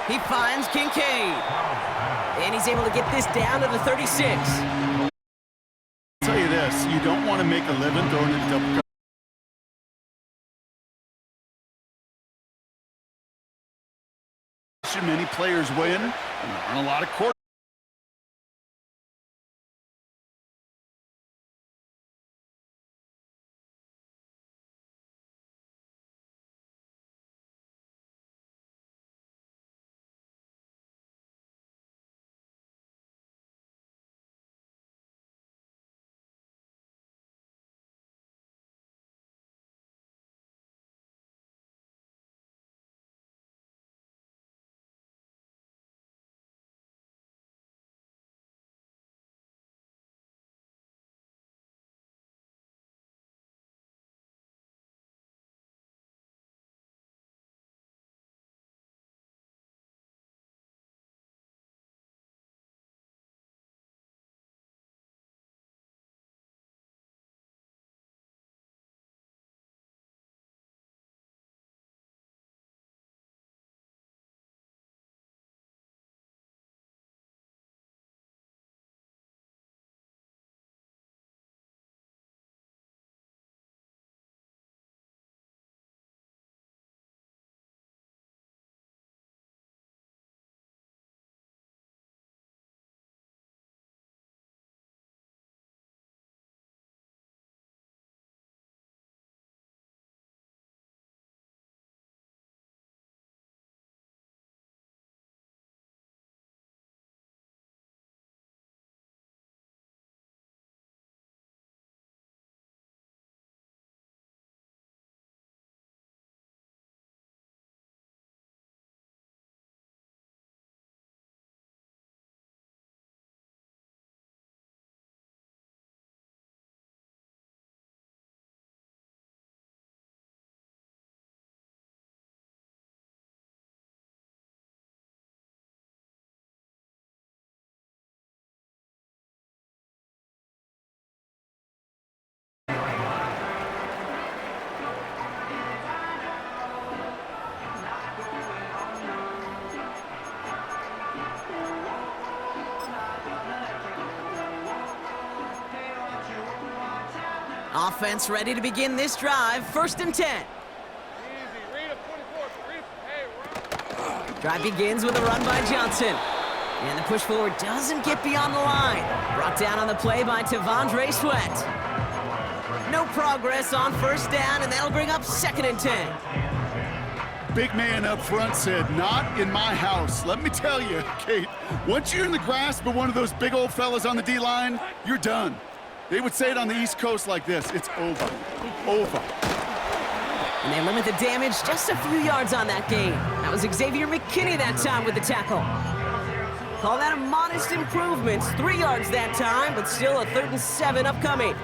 He finds Kincaid. And he's able to get this down to the 36. I'll tell you this, you don't want to make a living throwing into double coverage. Many players win, and there aren't a lot of quarterbacks. Offense ready to begin this drive. 1st and 10. Drive begins with a run by Johnson. And the push forward doesn't get beyond the line. Brought down on the play by Tavondre Sweat. No progress on 1st down, and that'll bring up 2nd and 10. Big man up front said, not in my house. Let me tell you, Kate, once you're in the grasp of one of those big old fellas on the D-line, you're done. They would say it on the East Coast like this, it's over, over. And they limit the damage just a few yards on that game. That was Xavier McKinney that time with the tackle. Call that a modest improvement. 3 yards that time, but still a 3rd and 7 upcoming.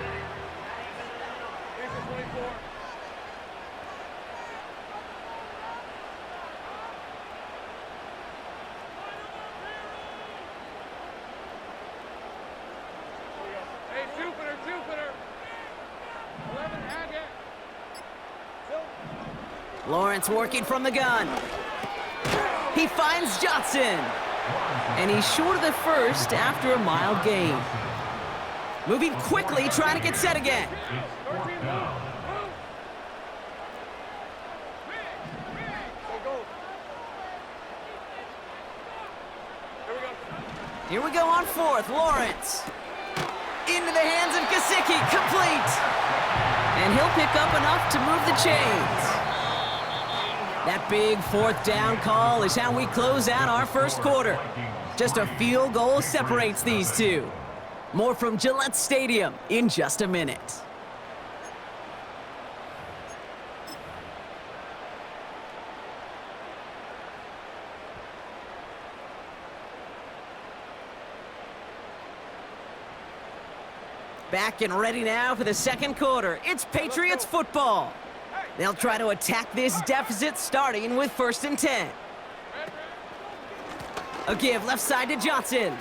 Lawrence working from the gun. He finds Johnson. And he's short of the 1st after a mild gain. Moving quickly, trying to get set again. Here we go on 4th, Lawrence. Into the hands of Gesicki, complete. And he'll pick up enough to move the chains. That big 4th down call is how we close out our 1st quarter. Just a field goal separates these two. More from Gillette Stadium in just a minute. Back and ready now for the 2nd quarter. It's Patriots football. They'll try to attack this deficit starting with 1st and 10. A give left side to Johnson.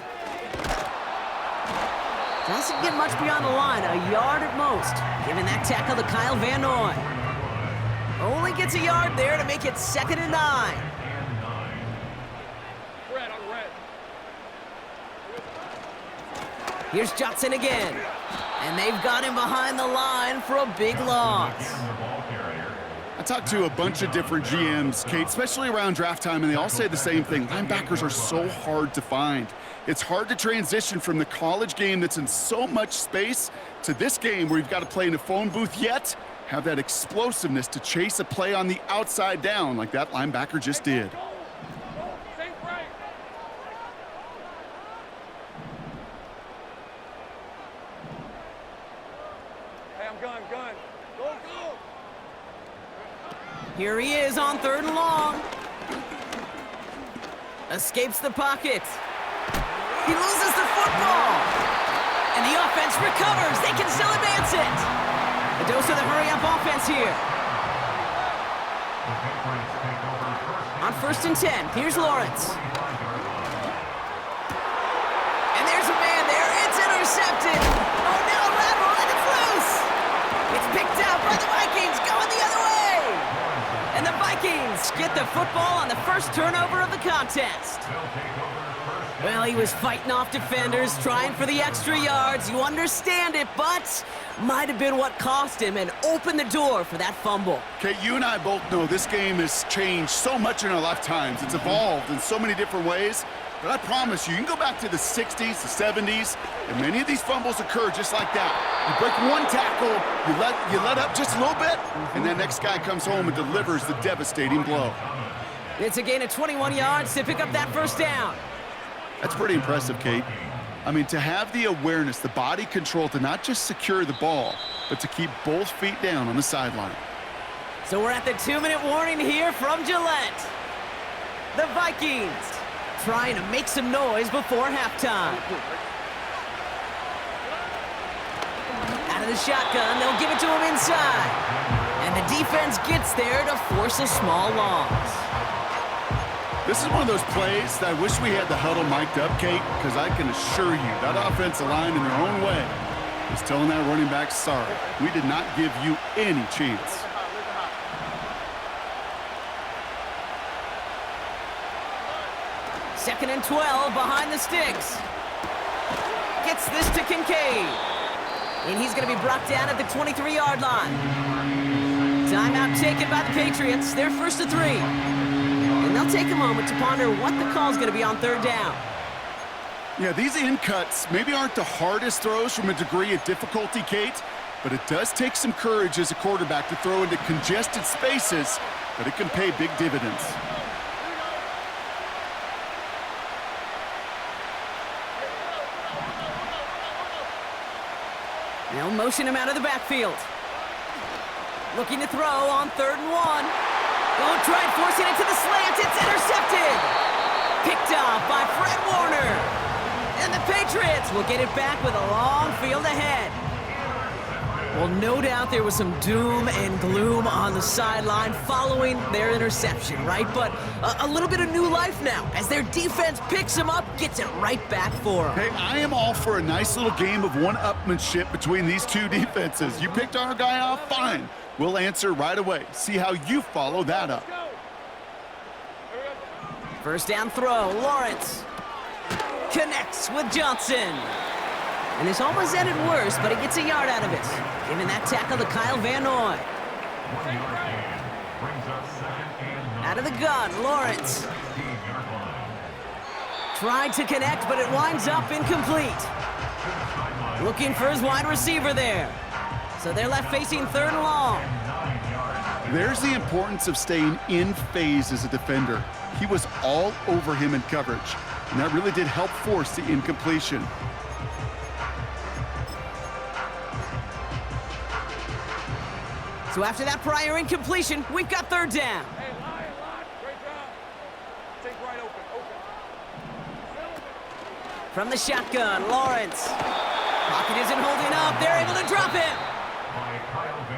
Doesn't get much beyond the line, a yard at most. Giving that tackle to Kyle Van Noy. Only gets a yard there to make it 2nd and 9. Here's Johnson again. And they've got him behind the line for a big loss. I talked to a bunch of different GMs, Kate, especially around draft time, and they all say the same thing. Linebackers are so hard to find. It's hard to transition from the college game that's in so much space to this game where you've got to play in a phone booth, yet have that explosiveness to chase a play on the outside down like that linebacker just did. Here he is on 3rd and long. Escapes the pocket. He loses the football. And the offense recovers. They can still advance it. A dose of the hurry-up offense here. On 1st and 10, here's Lawrence. And there's a man there. It's intercepted. Oh, no, lateral, and it's loose. It's picked out by the Vikings, going the other way. And the Vikings get the football on the 1st turnover of the contest. Well, he was fighting off defenders, trying for the extra yards. You understand it, but might have been what cost him and opened the door for that fumble. Okay, you and I both know this game has changed so much in our lifetimes. It's evolved in so many different ways. But I promise you, you can go back to the 60s, the 70s, and many of these fumbles occur just like that. You break one tackle, you let up just a little bit, and that next guy comes home and delivers the devastating blow. It's a gain of 21 yards to pick up that 1st down. That's pretty impressive, Kate. I mean, to have the awareness, the body control to not just secure the ball, but to keep both feet down on the sideline. So we're at the 2-minute warning here from Gillette. The Vikings trying to make some noise before halftime. Out of the shotgun, they'll give it to him inside. And the defense gets there to force a small loss. This is one of those plays that I wish we had the huddle mic'd up, Kate, because I can assure you that offensive line in their own way is telling that running back, sorry, we did not give you any chance. Second and 12 behind the sticks. Gets this to Kincaid. And he's going to be brought down at the 23-yard line. Timeout taken by the Patriots. They're first to 3. And they'll take a moment to ponder what the call is going to be on third down. Yeah, these in cuts maybe aren't the hardest throws from a degree of difficulty, Kate, but it does take some courage as a quarterback to throw into congested spaces, but it can pay big dividends. They'll motion him out of the backfield. Looking to throw on 3rd and 1. Oh, tried forcing it to the slant. It's intercepted. Picked off by Fred Warner. And the Patriots will get it back with a long field ahead. Well, no doubt there was some doom and gloom on the sideline following their interception, right? But a little bit of new life now as their defense picks them up, gets it right back for them. Hey, I am all for a nice little game of one-upmanship between these two defenses. You picked our guy off, fine. We'll answer right away. See how you follow that up. First down throw, Lawrence connects with Johnson. And this almost ended worse, but he gets a yard out of it. Giving that tackle to Kyle Van Noy. Out of the gun, Lawrence. Tried to connect, but it winds up incomplete. Looking for his wide receiver there. So they're left facing 3rd and long. There's the importance of staying in phase as a defender. He was all over him in coverage, and that really did help force the incompletion. So after that prior incompletion, we've got 3rd down. Hey, line, great job. Take right open. From the shotgun, Lawrence. Pocket isn't holding up. They're able to drop him.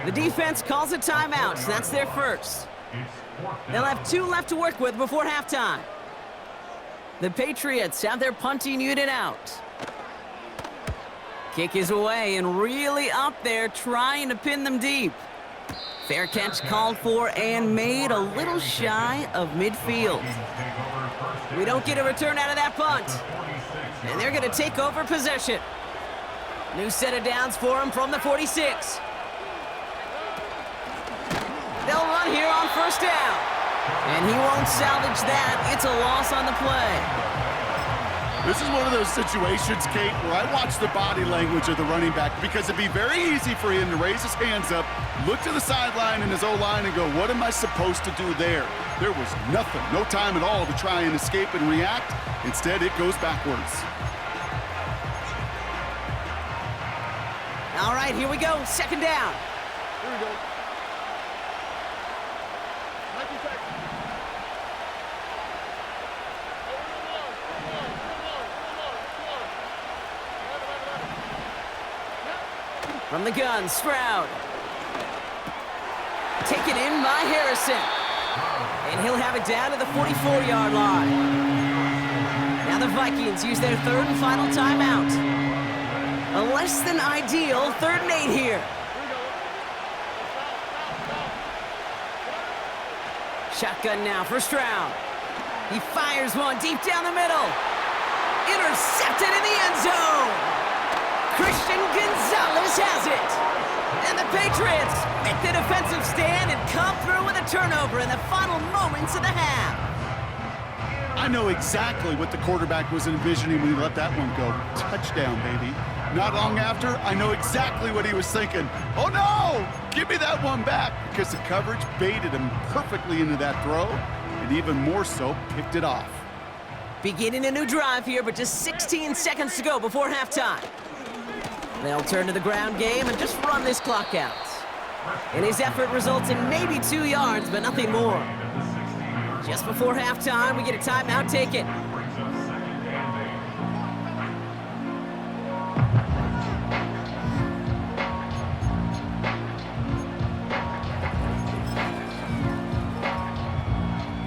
The defense calls a timeout, so that's their first. They'll have 2 left to work with before halftime. The Patriots have their punting unit out. Kick is away and really up there trying to pin them deep. Fair catch called for and made a little shy of midfield. We don't get a return out of that punt. And they're going to take over possession. New set of downs for them from the 46. They'll run here on first down. And he won't salvage that. It's a loss on the play. This is one of those situations, Kate, where I watch the body language of the running back because it'd be very easy for him to raise his hands up, look to the sideline in his O-line and go, what am I supposed to do there? There was nothing, no time at all to try and escape and react. Instead, it goes backwards. All right, here we go. 2nd down. Here we go. From the gun, Stroud. Taken in by Harrison. And he'll have it down to the 44-yard line. Now the Vikings use their 3rd and final timeout. A less than ideal 3rd and 8 here. Shotgun now for Stroud. He fires one deep down the middle. Intercepted in the end zone. Christian Gonzalez has it. And the Patriots make the defensive stand and come through with a turnover in the final moments of the half. I know exactly what the quarterback was envisioning when he let that one go. Touchdown, baby. Not long after, I know exactly what he was thinking. Oh no! Give me that one back, because the coverage baited him perfectly into that throw, and even more so, picked it off. Beginning a new drive here, but just 16 seconds to go before halftime. They'll turn to the ground game and just run this clock out. And his effort results in maybe 2 yards, but nothing more. Just before halftime, we get a timeout taken.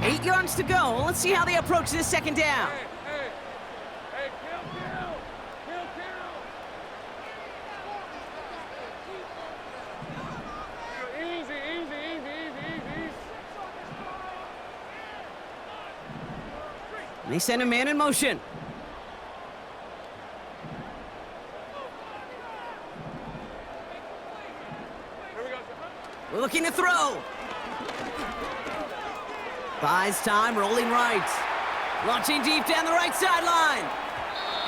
Eight yards to go. Let's see how they approach this 2nd down. Hey, kill. Easy. They send a man in motion. Looking to throw. Buys time, rolling right. Launching deep down the right sideline.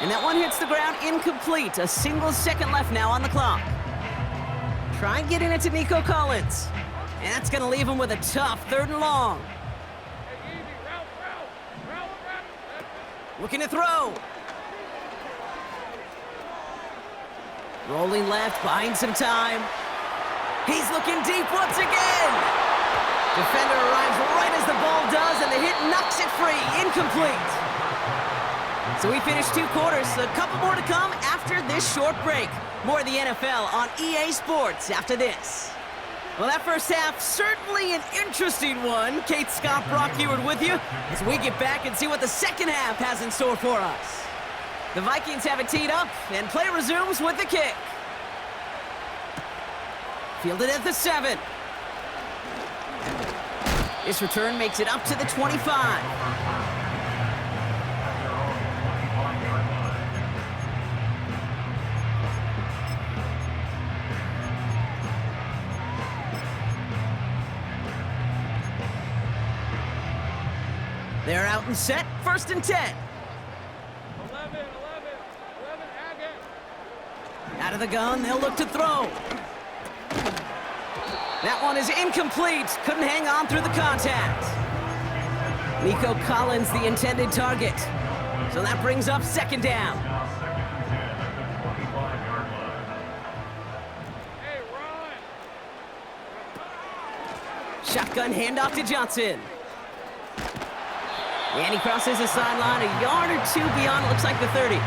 And that one hits the ground incomplete. A single second left now on the clock. Try and get in it to Nico Collins. And that's going to leave him with a tough 3rd and long. Looking to throw. Rolling left, buying some time. He's looking deep once again. Defender arrives right as the ball does, and the hit knocks it free. Incomplete. So we finished 2 quarters. A couple more to come after this short break. More of the NFL on EA Sports after this. Well, that first half, certainly an interesting one. Kate Scott, Brock Eward with you as we get back and see what the second half has in store for us. The Vikings have it teed up, and play resumes with the kick. Fielded at the 7. This return makes it up to the 25. They're out and set, 1st and 10. 11, Agate. Out of the gun, they'll look to throw. That one is incomplete. Couldn't hang on through the contact. Nico Collins, the intended target. So that brings up 2nd down. Hey, run. Shotgun handoff to Johnson. And he crosses the sideline a yard or 2 beyond, it looks like the 30.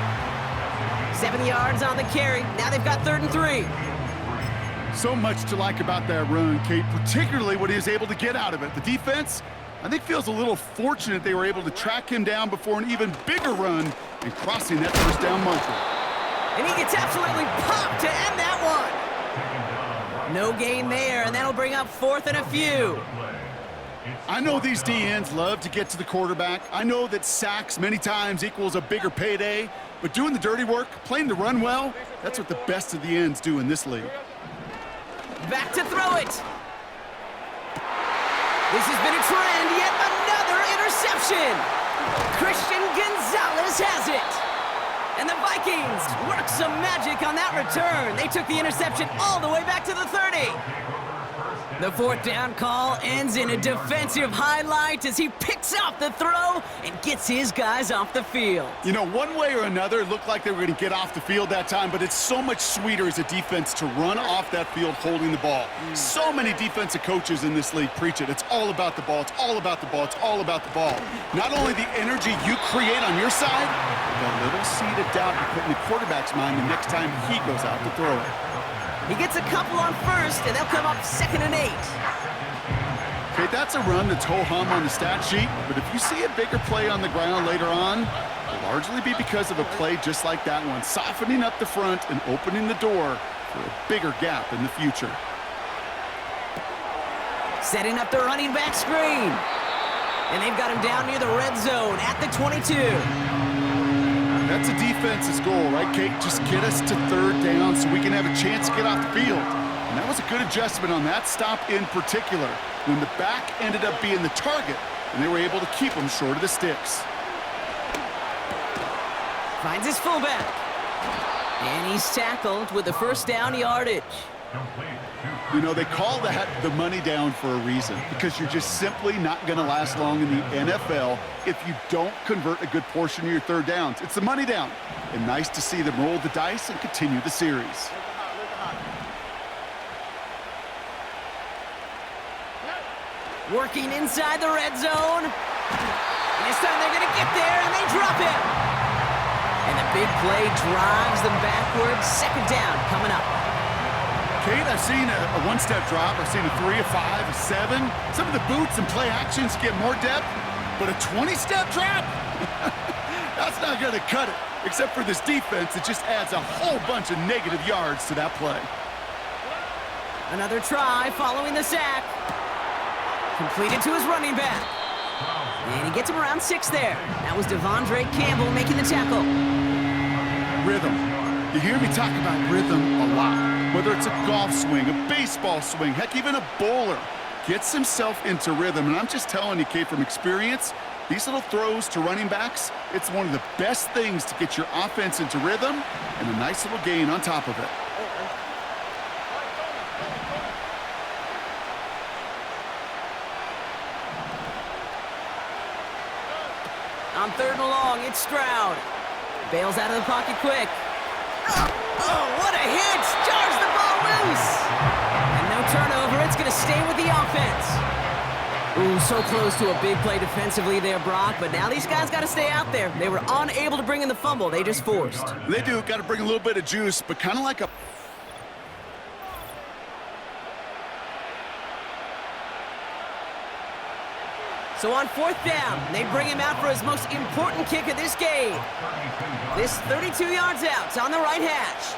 7 yards on the carry. Now they've got 3rd and 3. So much to like about that run, Kate, particularly what he was able to get out of it. The defense, I think, feels a little fortunate they were able to track him down before an even bigger run and crossing that 1st down marker. And he gets absolutely popped to end that one. No gain there, and that'll bring up 4th and a few. I know these DNs love to get to the quarterback. I know that sacks many times equals a bigger payday, but doing the dirty work, playing the run well, that's what the best of the ends do in this league. Back to throw it. This has been a trend, yet another interception. Christian Gonzalez has it. And the Vikings work some magic on that return. They took the interception all the way back to the 30. The 4th down call ends in a defensive highlight as he picks off the throw and gets his guys off the field. You know, one way or another, it looked like they were going to get off the field that time, but it's so much sweeter as a defense to run off that field holding the ball. So many defensive coaches in this league preach it. It's all about the ball. It's all about the ball. It's all about the ball. Not only the energy you create on your side, but that little seed of doubt you put in the quarterback's mind the next time he goes out to throw it. He gets a couple on 1st, and they'll come up 2nd and 8. Okay, that's a run that's ho-hum on the stat sheet, but if you see a bigger play on the ground later on, it'll largely be because of a play just like that one, softening up the front and opening the door for a bigger gap in the future. Setting up the running back screen. And they've got him down near the red zone at the 22. That's a defense's goal, right, Kate? Just get us to 3rd down so we can have a chance to get off the field. And that was a good adjustment on that stop in particular, when the back ended up being the target, and they were able to keep him short of the sticks. Finds his fullback. And he's tackled with the 1st down yardage. You know, they call that the money down for a reason, because you're just simply not going to last long in the NFL if you don't convert a good portion of your 3rd downs. It's the money down. And nice to see them roll the dice and continue the series. Working inside the red zone. And this time they're going to get there, and they drop him. And the big play drives them backwards. 2nd down coming up. Kate, I've seen a 1-step drop. I've seen a 3, a 5, a 7. Some of the boots and play actions get more depth, but a 20-step drop? That's not going to cut it. Except for this defense, it just adds a whole bunch of negative yards to that play. Another try following the sack. Completed to his running back. And he gets him around 6 there. That was Devondre Campbell making the tackle. Rhythm. You hear me talk about rhythm a lot. Whether it's a golf swing, a baseball swing, heck, even a bowler, gets himself into rhythm. And I'm just telling you, Kate, from experience, these little throws to running backs, it's one of the best things to get your offense into rhythm and a nice little gain on top of it. On 3rd and long, it's Stroud. Bails out of the pocket quick. Oh, what a hit! Jars the ball loose! And no turnover, it's going to stay with the offense. Ooh, so close to a big play defensively there, Brock, but now these guys got to stay out there. They were unable to bring in the fumble they just forced. They do, got to bring a little bit of juice, but kind of like a... So on 4th down, they bring him out for his most important kick of this game. This 32 yards out, it's on the right hash.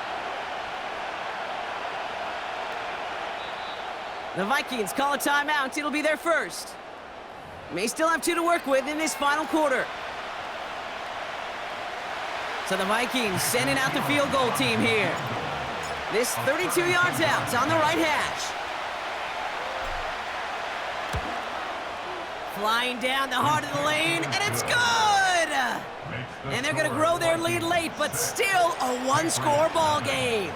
The Vikings call a timeout. It'll be their first. May still have 2 to work with in this final quarter. So the Vikings sending out the field goal team here. This 32 yards out, it's on the right hash. Flying down the heart of the lane, and it's good! And they're going to grow their lead late, but still a 1-score ball game.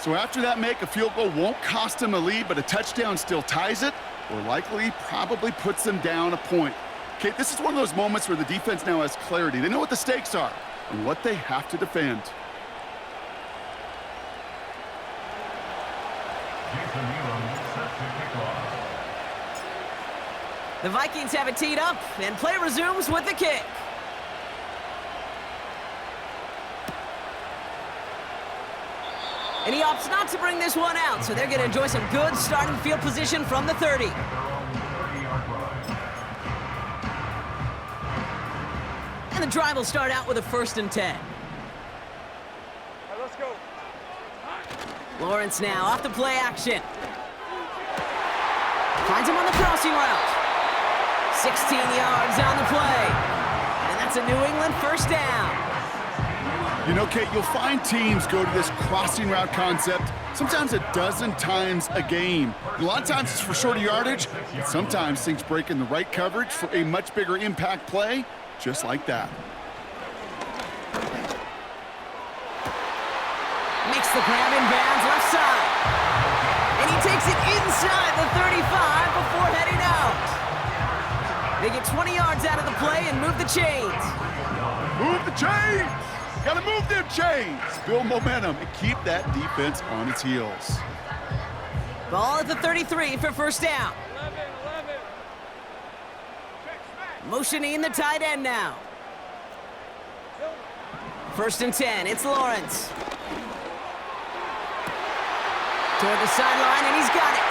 So after that make, a field goal won't cost them a lead, but a touchdown still ties it, or likely probably puts them down a point. Okay, this is one of those moments where the defense now has clarity. They know what the stakes are and what they have to defend. The Vikings have it teed up, and play resumes with the kick. And he opts not to bring this one out, so they're going to enjoy some good starting field position from the 30. And the drive will start out with a 1st and 10. All right, let's go. Lawrence now off the play action. Finds him on the crossing route. 16 yards on the play. And that's a New England 1st down. You know, Kate, you'll find teams go to this crossing route concept sometimes a dozen times a game. And a lot of times it's for shorter yardage, but sometimes things break in the right coverage for a much bigger impact play, just like that. Makes the grab in bounds left side. And he takes it inside the 35 before heading out. They get 20 yards out of the play and move the chains. Move the chains! Gotta move them chains! Build momentum and keep that defense on its heels. Ball at the 33 for 1st down. 11. Motioning the tight end now. 1st and 10, it's Lawrence. Toward the sideline, and he's got it.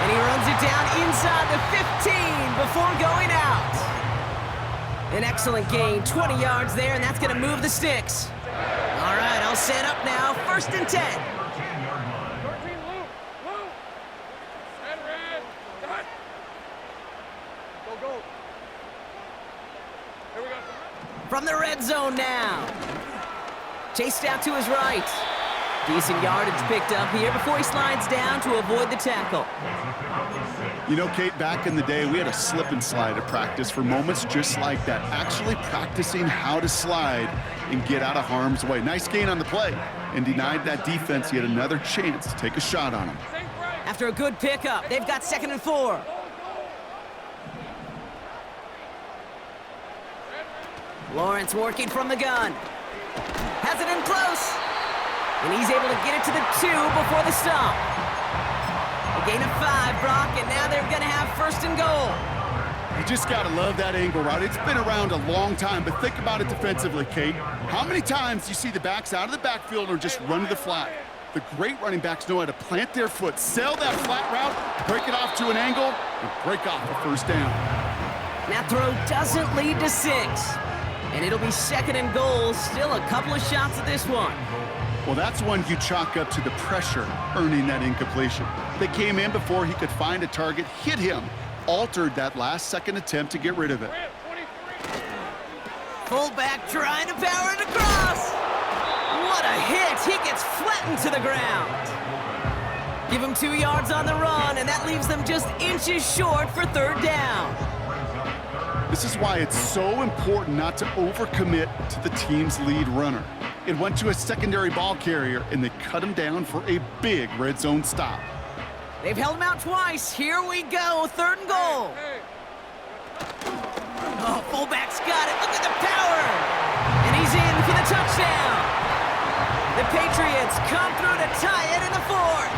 And he runs it down inside the 15 before going out. An excellent gain, 20 yards there, and that's going to move the sticks. All right, I'll set up now, 1st and 10. 13, Luke. Red. Dot. Go. Here we go. From the red zone now. Chased out to his right. Decent yardage picked up here before he slides down to avoid the tackle. You know, Kate, back in the day, we had a slip and slide at practice for moments just like that. Actually practicing how to slide and get out of harm's way. Nice gain on the play, and denied that defense yet another chance to take a shot on him. After a good pickup, they've got 2nd and 4. Lawrence working from the gun. Has it in close. And he's able to get it to the 2 before the stop. A gain of 5, Brock, and now they're going to have 1st and goal. You just got to love that angle route. It's been around a long time, but think about it defensively, Kate. How many times do you see the backs out of the backfield or just run to the flat? The great running backs know how to plant their foot, sell that flat route, break it off to an angle, and break off a 1st down. That throw doesn't lead to 6. And it'll be 2nd and goal. Still a couple of shots at this one. Well, that's one you chalk up to the pressure earning that incompletion. They came in before he could find a target, hit him, altered that last-second attempt to get rid of it. Fullback trying to power it across. What a hit. He gets flattened to the ground. Give them 2 yards on the run, and that leaves them just inches short for third down. This is why it's so important not to overcommit to the team's lead runner. It went to a secondary ball carrier, and they cut him down for a big red zone stop. They've held him out twice. Here we go, 3rd and goal. Oh, fullback's got it. Look at the power. And he's in for the touchdown. The Patriots come through to tie it in the 4th.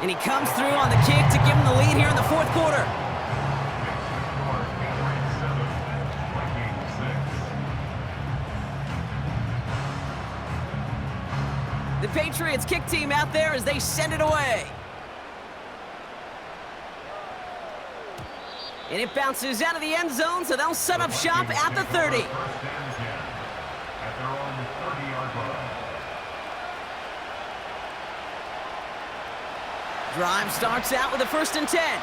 And he comes through on the kick to give him the lead here in the 4th quarter. The Patriots kick team out there as they send it away. And it bounces out of the end zone, so they'll set up shop at the 30. Drive starts out with a 1st and 10.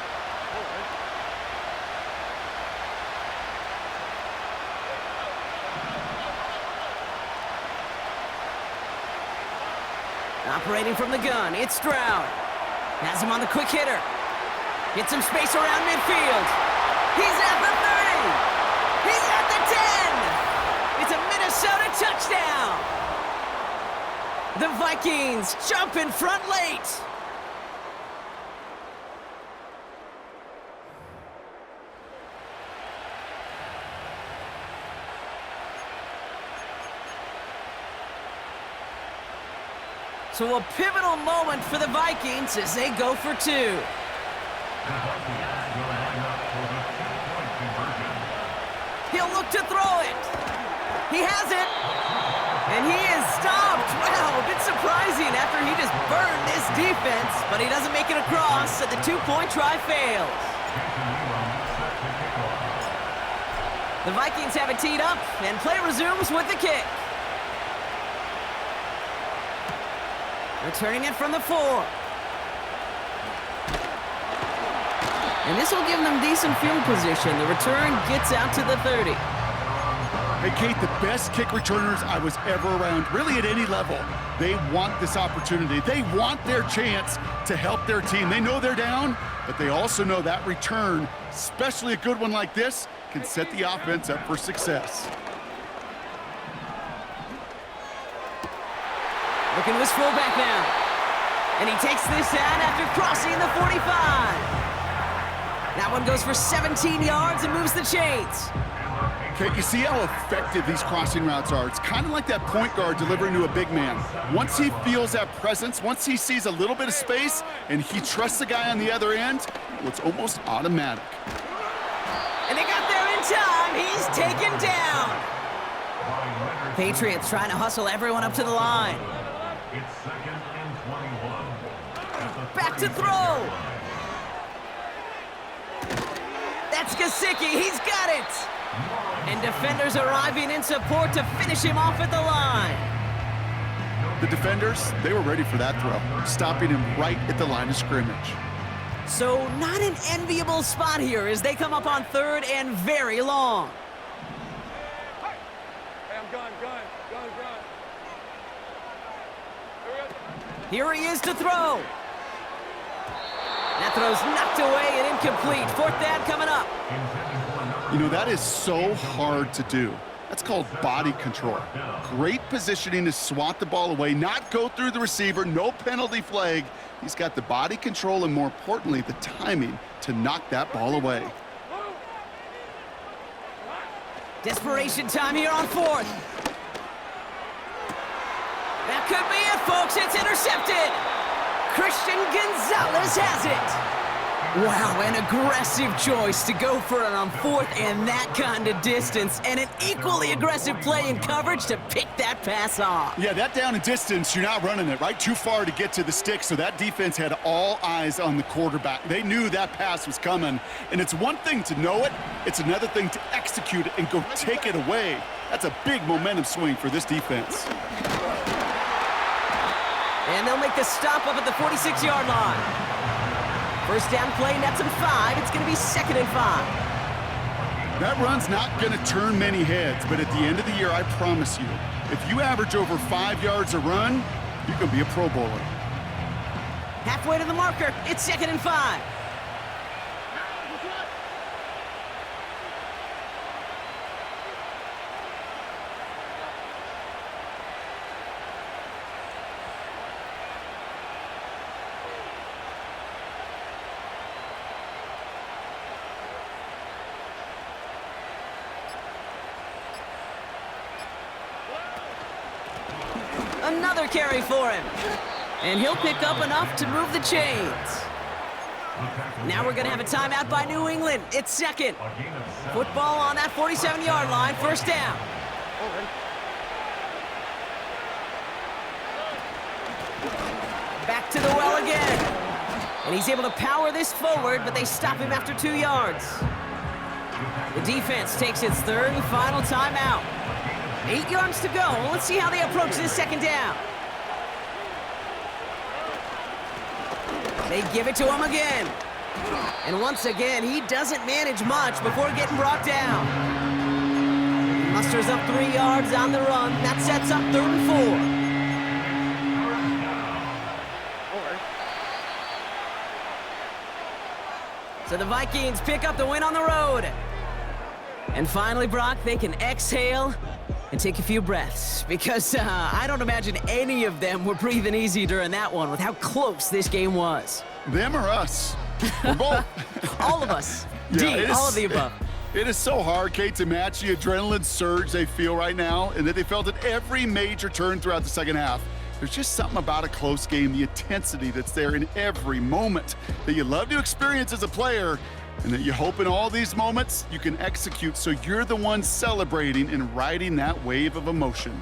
Operating from the gun, it's Stroud. Has him on the quick hitter. Gets some space around midfield. He's at the 30. He's at the 10. It's a Minnesota touchdown. The Vikings jump in front late. So a pivotal moment for the Vikings as they go for 2. He'll look to throw it. He has it. And he is stopped. Wow, a bit surprising after he just burned this defense, but he doesn't make it across, and the 2-point try fails. The Vikings have it teed up, and play resumes with the kick. Returning it from the 4. And this will give them decent field position. The return gets out to the 30. Hey, Kate, the best kick returners I was ever around, really at any level, they want this opportunity. They want their chance to help their team. They know they're down, but they also know that return, especially a good one like this, can set the offense up for success. Looking to his fullback now. And he takes this out after crossing the 45. That one goes for 17 yards and moves the chains. Okay, you see how effective these crossing routes are. It's kind of like that point guard delivering to a big man. Once he feels that presence, once he sees a little bit of space, and he trusts the guy on the other end, well, it's almost automatic. And they got there in time. He's taken down. Patriots trying to hustle everyone up to the line. It's 2nd and 21. Back to throw. That's Gesicki. He's got it. And defenders arriving in support to finish him off at the line. The defenders, they were ready for that throw, stopping him right at the line of scrimmage. So not an enviable spot here as they come up on 3rd and very long. Hey, I'm gun. Here he is to throw. That throw's knocked away and incomplete. 4th down coming up. You know, that is so hard to do. That's called body control. Great positioning to swat the ball away, not go through the receiver, no penalty flag. He's got the body control and, more importantly, the timing to knock that ball away. Desperation time here on 4th. That could be it, folks. It's intercepted. Christian Gonzalez has it. Wow, an aggressive choice to go for it on 4th and that kind of distance, and an equally aggressive play in coverage to pick that pass off. Yeah, that down and distance, you're not running it, right? Too far to get to the stick, so that defense had all eyes on the quarterback. They knew that pass was coming, and it's one thing to know it, it's another thing to execute it and go take it away. That's a big momentum swing for this defense. And they'll make the stop up at the 46-yard line. First down play, nets him 5. It's going to be 2nd and 5. That run's not going to turn many heads, but at the end of the year, I promise you, if you average over 5 yards a run, you can be a Pro Bowler. Halfway to the marker. It's 2nd and 5. Another carry for him. And he'll pick up enough to move the chains. Now we're going to have a timeout by New England. It's 2nd. Football on that 47-yard line. 1st down. Back to the well again. And he's able to power this forward, but they stop him after 2 yards. The defense takes its 3rd and final timeout. 8 yards to go. Let's see how they approach this 2nd down. They give it to him again. And once again, he doesn't manage much before getting brought down. Musters up 3 yards on the run. That sets up 3rd and 4. So the Vikings pick up the win on the road. And finally, Brock, they can exhale and take a few breaths, because I don't imagine any of them were breathing easy during that one with how close this game was. Them or us? We're both. All of us. Yeah, all of the above. It is so hard, Kate, to match the adrenaline surge they feel right now, and that they felt at every major turn throughout the second half. There's just something about a close game, the intensity that's there in every moment that you love to experience as a player, and that you hope in all these moments you can execute so you're the one celebrating and riding that wave of emotion.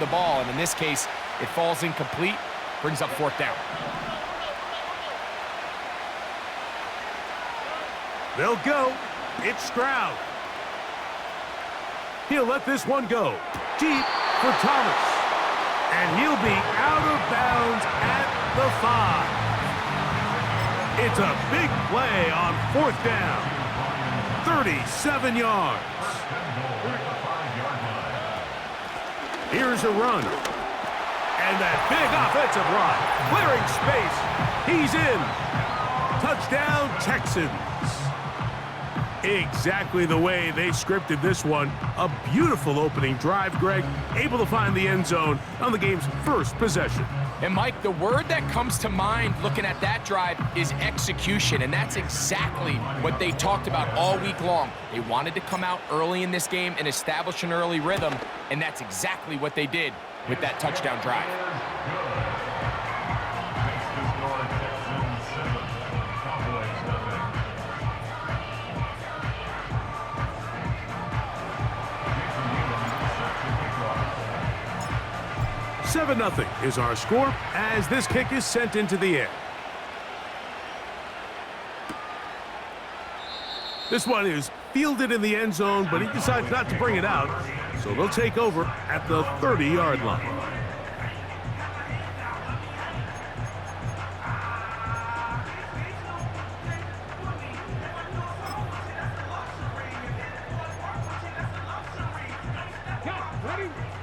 the ball, and in this case, it falls incomplete, brings up 4th down. They'll go. It's Stroud. He'll let this one go. Deep for Thomas. And he'll be out of bounds at the 5. It's a big play on 4th down. 37 yards. Here's a run. And that big offensive run. Clearing space. He's in. Touchdown, Texans. Exactly the way they scripted this one. A beautiful opening drive, Greg. Able to find the end zone on the game's first possession. And Mike, the word that comes to mind looking at that drive is execution, and that's exactly what they talked about all week long. They wanted to come out early in this game and establish an early rhythm, and that's exactly what they did with that touchdown drive. Seven 0 is our score as this kick is sent into the air. This one is fielded in the end zone, but he decides not to bring it out, so they'll take over at the 30-yard line.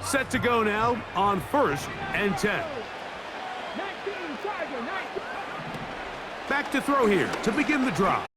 Set to go now on 1st and 10. Back to throw here to begin the drive.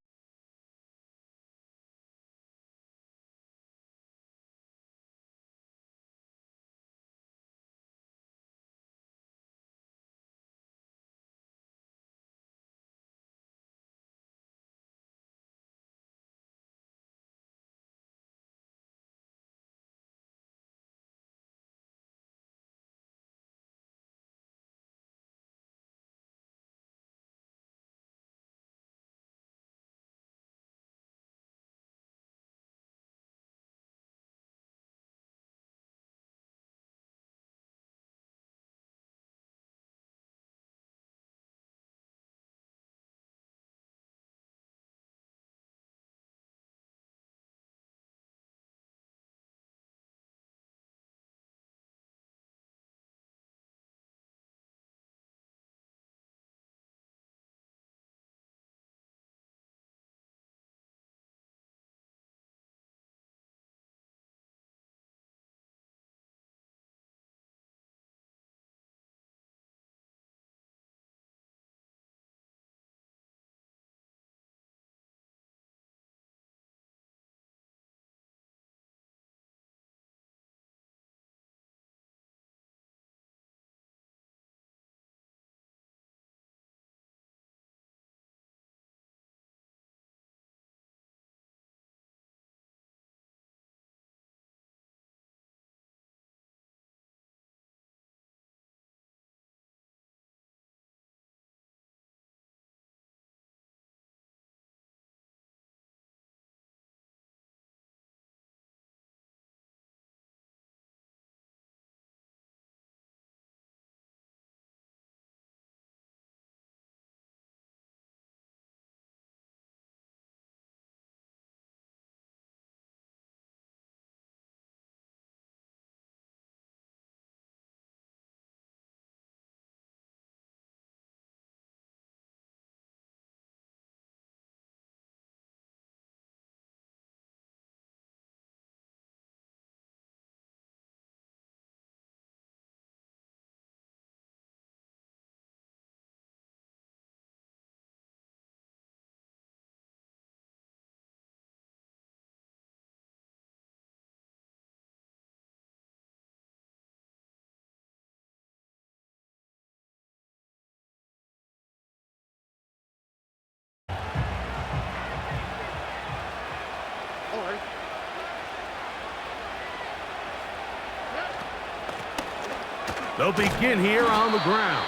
They'll begin here on the ground.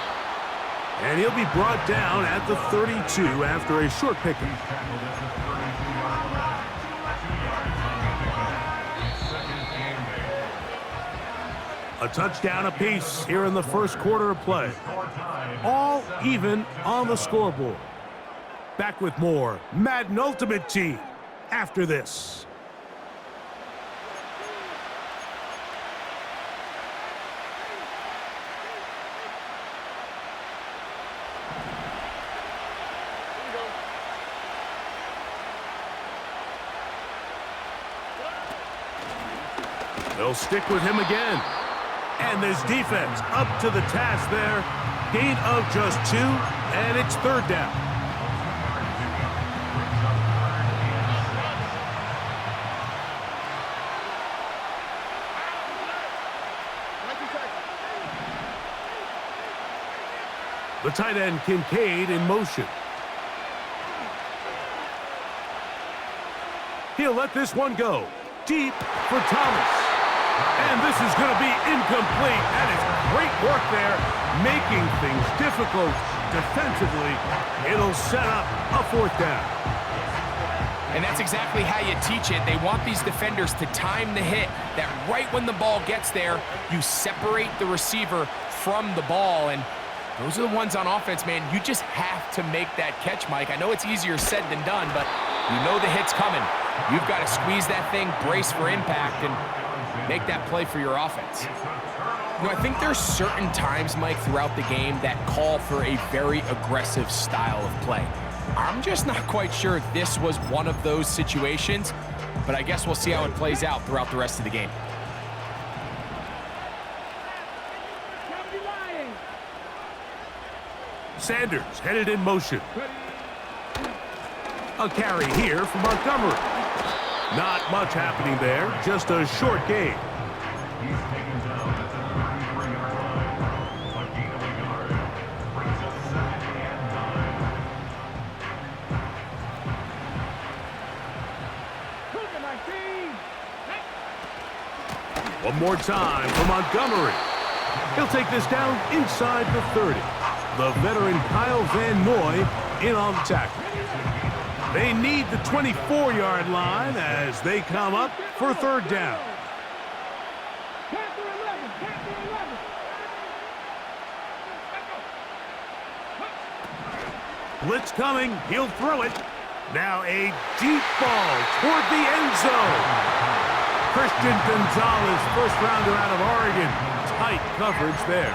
And he'll be brought down at the 32 after a short pickup. A touchdown apiece here in the first quarter of play. All even on the scoreboard. Back with more Madden Ultimate Team after this. They'll stick with him again. And this defense up to the task there. Gain of just 2, and it's third down. The tight end Kincaid in motion. He'll let this one go. Deep for Thomas. And this is going to be incomplete. That is great work there, making things difficult defensively. It'll set up a fourth down. And that's exactly how you teach it. They want these defenders to time the hit, that right when the ball gets there, you separate the receiver from the ball. And those are the ones on offense, man. You just have to make that catch, Mike. I know it's easier said than done, but you know the hit's coming. You've got to squeeze that thing, brace for impact, and make that play for your offense. You know, I think there's certain times, Mike, throughout the game that call for a very aggressive style of play. I'm just not quite sure if this was one of those situations, but I guess we'll see how it plays out throughout the rest of the game. Sanders headed in motion. A carry here for Montgomery. Not much happening there, just a short gain. He's taken down at the 33-yard line. A gain of a yard. Brings up 2nd and 9. One more time for Montgomery. He'll take this down inside the 30. The veteran Kyle Van Noy in on the tackle. They need the 24-yard line as they come up for third down. Blitz coming. He'll throw it. Now a deep ball toward the end zone. Christian Gonzalez, first rounder out of Oregon. Tight coverage there.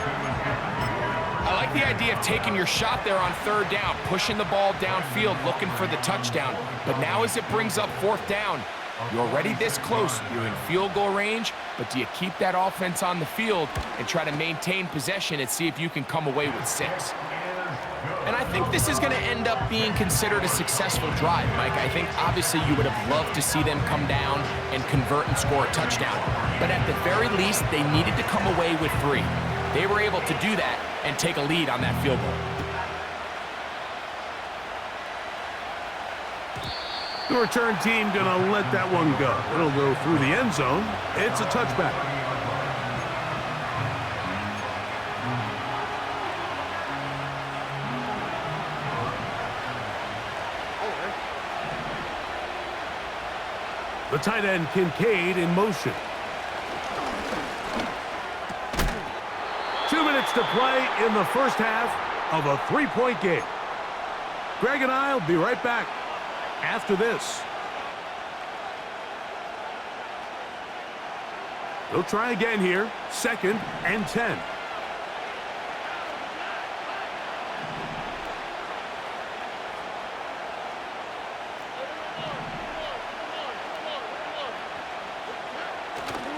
I like the idea of taking your shot there on third down, pushing the ball downfield, looking for the touchdown. But now as it brings up fourth down, you're already this close. You're in field goal range, but do you keep that offense on the field and try to maintain possession and see if you can come away with 6? And I think this is going to end up being considered a successful drive, Mike. I think obviously you would have loved to see them come down and convert and score a touchdown. But at the very least, they needed to come away with 3. They were able to do that and take a lead on that field goal. The return team gonna let that one go. It'll go through the end zone. It's a touchback. The tight end Kincaid in motion. 2 minutes to play in the first half of a 3-point game. Greg and I will be right back after this. They'll try again here. 2nd and 10.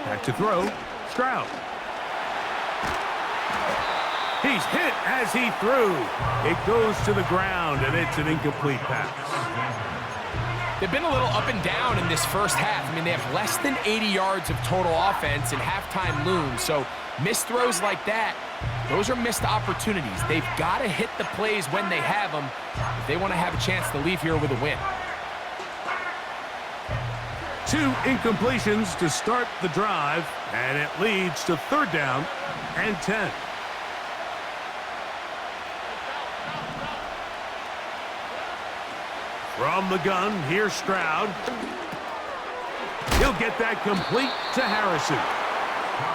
Back to throw. Stroud. He's hit as he threw. It goes to the ground, and it's an incomplete pass. They've been a little up and down in this first half. I mean, they have less than 80 yards of total offense and halftime looms. So missed throws like that, those are missed opportunities. They've got to hit the plays when they have them if they want to have a chance to leave here with a win. 2 incompletions to start the drive, and it leads to 3rd down and 10. From the gun, here's Stroud. He'll get that complete to Harrison.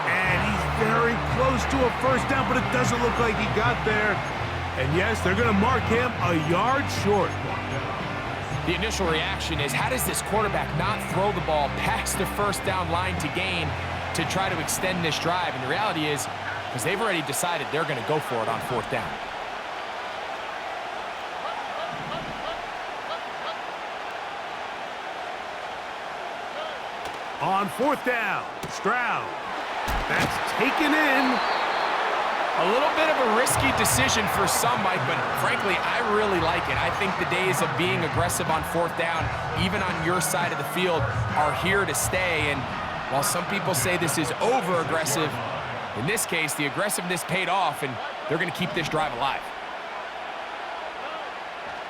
And he's very close to a first down, but it doesn't look like he got there. And yes, they're going to mark him a yard short. The initial reaction is, how does this quarterback not throw the ball past the first down line to gain to try to extend this drive? And the reality is, because they've already decided they're going to go for it on fourth down. On fourth down, Stroud. That's taken in. A little bit of a risky decision for some, Mike, but frankly, I really like it. I think the days of being aggressive on fourth down, even on your side of the field, are here to stay. And while some people say this is over-aggressive, in this case, the aggressiveness paid off, and they're going to keep this drive alive.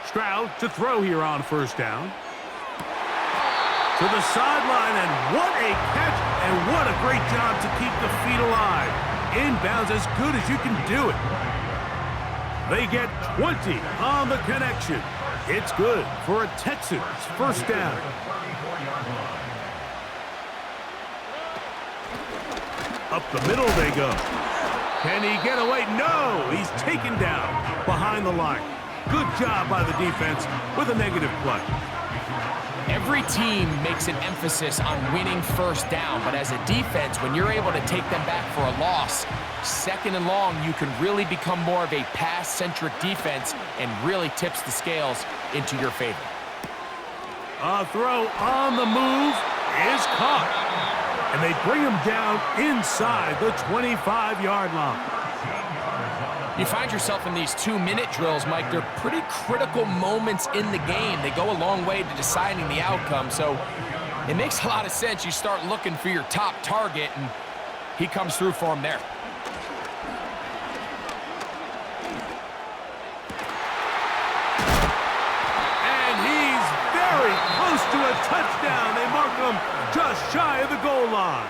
Stroud to throw here on first down. To the sideline, and what a catch, and what a great job to keep the feet alive. Inbounds as good as you can do it. They get 20 on the connection. It's good for a Texans first down. Up the middle they go. Can he get away? No, he's taken down behind the line. Good job by the defense with a negative play. Every team makes an emphasis on winning first down, but as a defense, when you're able to take them back for a loss, second and long, you can really become more of a pass-centric defense and really tips the scales into your favor. A throw on the move is caught, and they bring him down inside the 25-yard line. You find yourself in these 2-minute drills, Mike. They're pretty critical moments in the game. They go a long way to deciding the outcome, so it makes a lot of sense. You start looking for your top target, and he comes through for him there. And he's very close to a touchdown. They mark him just shy of the goal line.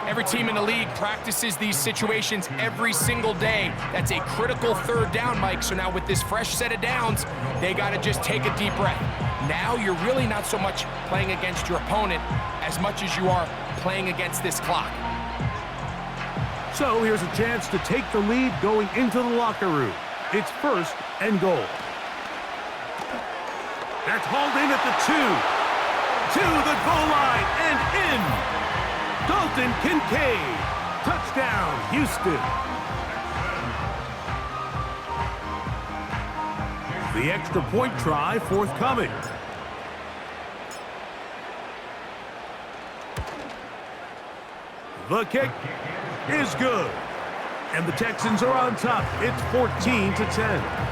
Every team in the league practices these situations every single day. That's a critical third down, Mike. So now with this fresh set of downs, they got to just take a deep breath. Now you're really not so much playing against your opponent as much as you are playing against this clock. So here's a chance to take the lead going into the locker room. It's first and goal. That's hauled in at the 2. To the goal line and in. Dalton Kincaid, touchdown, Houston. The extra point try forthcoming. The kick is good. And the Texans are on top. It's 14-10.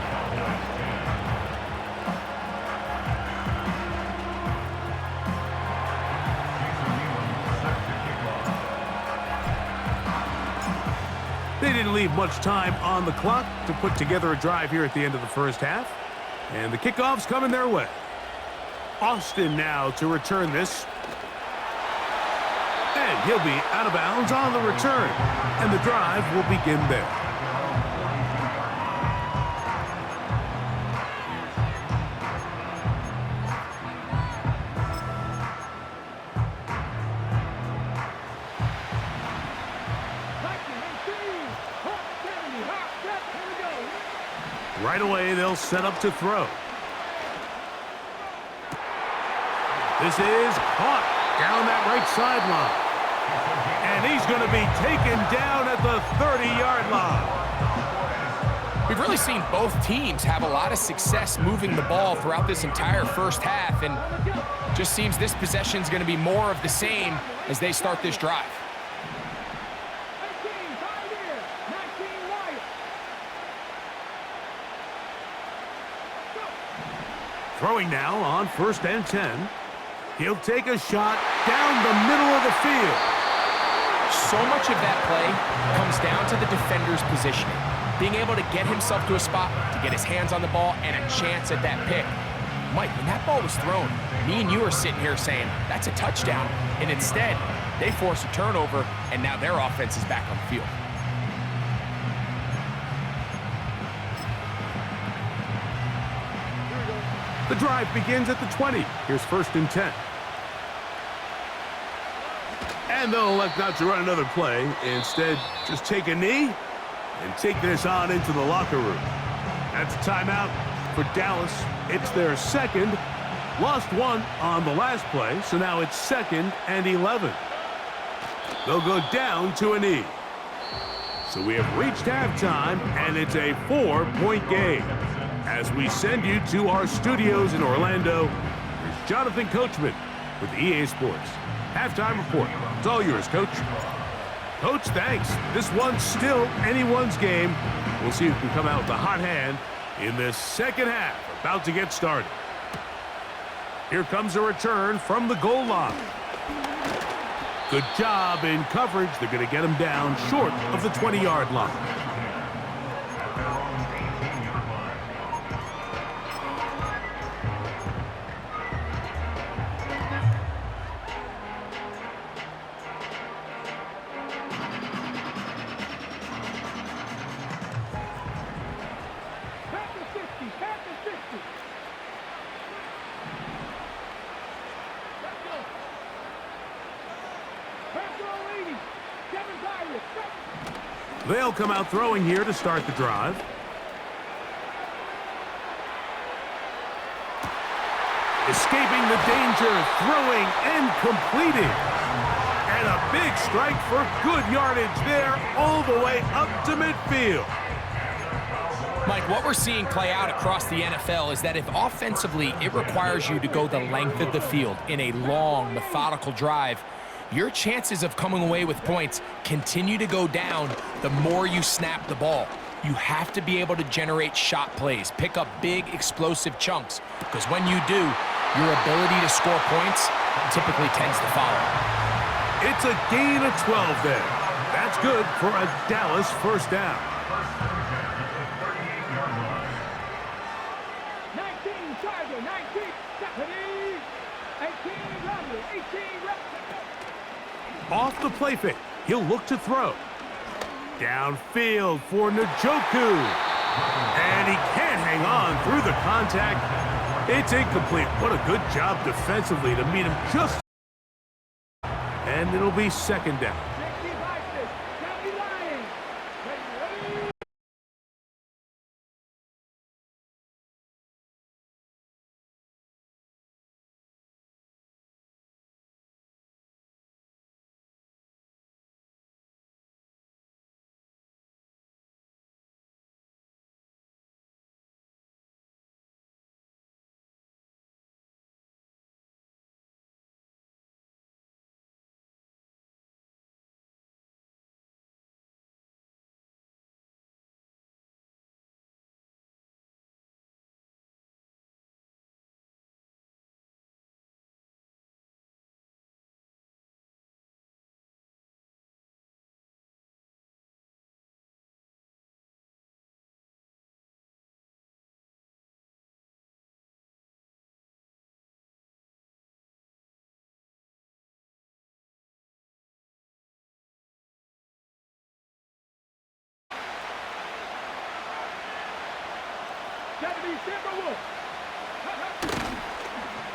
They didn't leave much time on the clock to put together a drive here at the end of the first half. And the kickoff's coming their way. Austin now to return this. And he'll be out of bounds on the return. And the drive will begin there. Right away, they'll set up to throw. This is caught down that right sideline. And he's going to be taken down at the 30-yard line. We've really seen both teams have a lot of success moving the ball throughout this entire first half, and just seems this possession is going to be more of the same as they start this drive. Throwing now on first and 10. He'll take a shot down the middle of the field. So much of that play comes down to the defender's positioning. Being able to get himself to a spot, to get his hands on the ball, and a chance at that pick. Mike, when that ball was thrown, me and you are sitting here saying, that's a touchdown. And instead, they force a turnover, and now their offense is back on the field. The drive begins at the 20. Here's first and 10. And they'll elect not to run another play. Instead, just take a knee and take this on into the locker room. That's a timeout for Dallas. It's their second. Lost one on the last play, so now it's 2nd and 11. They'll go down to a knee. So we have reached halftime, and it's a 4-point game. As we send you to our studios in Orlando, here's Jonathan Coachman with EA Sports. Halftime report. It's all yours, Coach. Coach, thanks. This one's still anyone's game. We'll see who can come out with a hot hand in this second half. About to get started. Here comes a return from the goal line. Good job in coverage. They're going to get him down short of the 20-yard line. They'll come out throwing here to start the drive. Escaping the danger, throwing and completing. And a big strike for good yardage there all the way up to midfield. Mike, what we're seeing play out across the NFL is that if offensively it requires you to go the length of the field in a long, methodical drive, your chances of coming away with points continue to go down the more you snap the ball. You have to be able to generate shot plays, pick up big, explosive chunks, because when you do, your ability to score points typically tends to follow. It's a gain of 12 there. That's good for a Dallas first down. 19, Charger, 19, Stephanie, 18, Lovely, 18, Off the play fake, he'll look to throw. Downfield for Njoku. And he can't hang on through the contact. It's incomplete. What a good job defensively to meet him just. And it'll be 2nd down.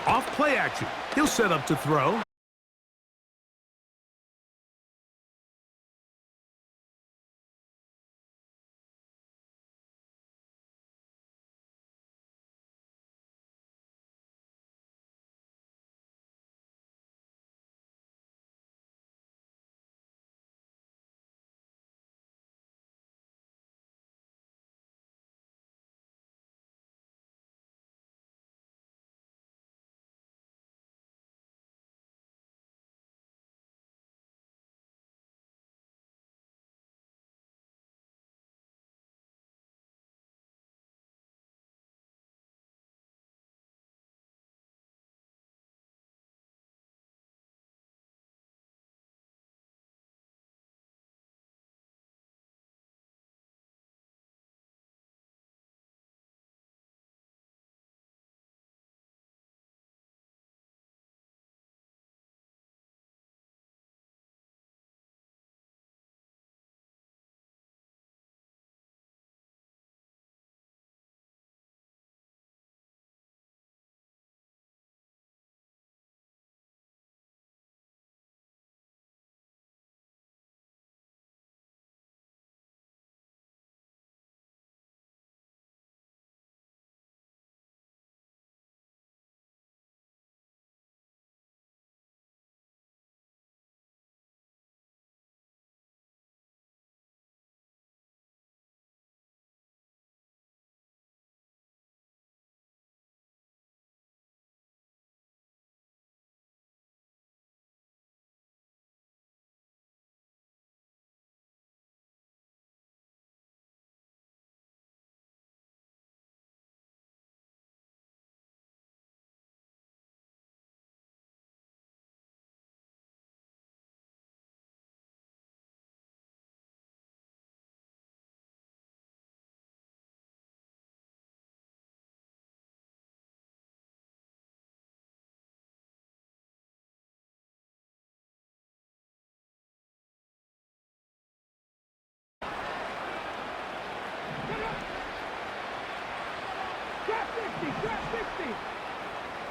Off play action, he'll set up to throw.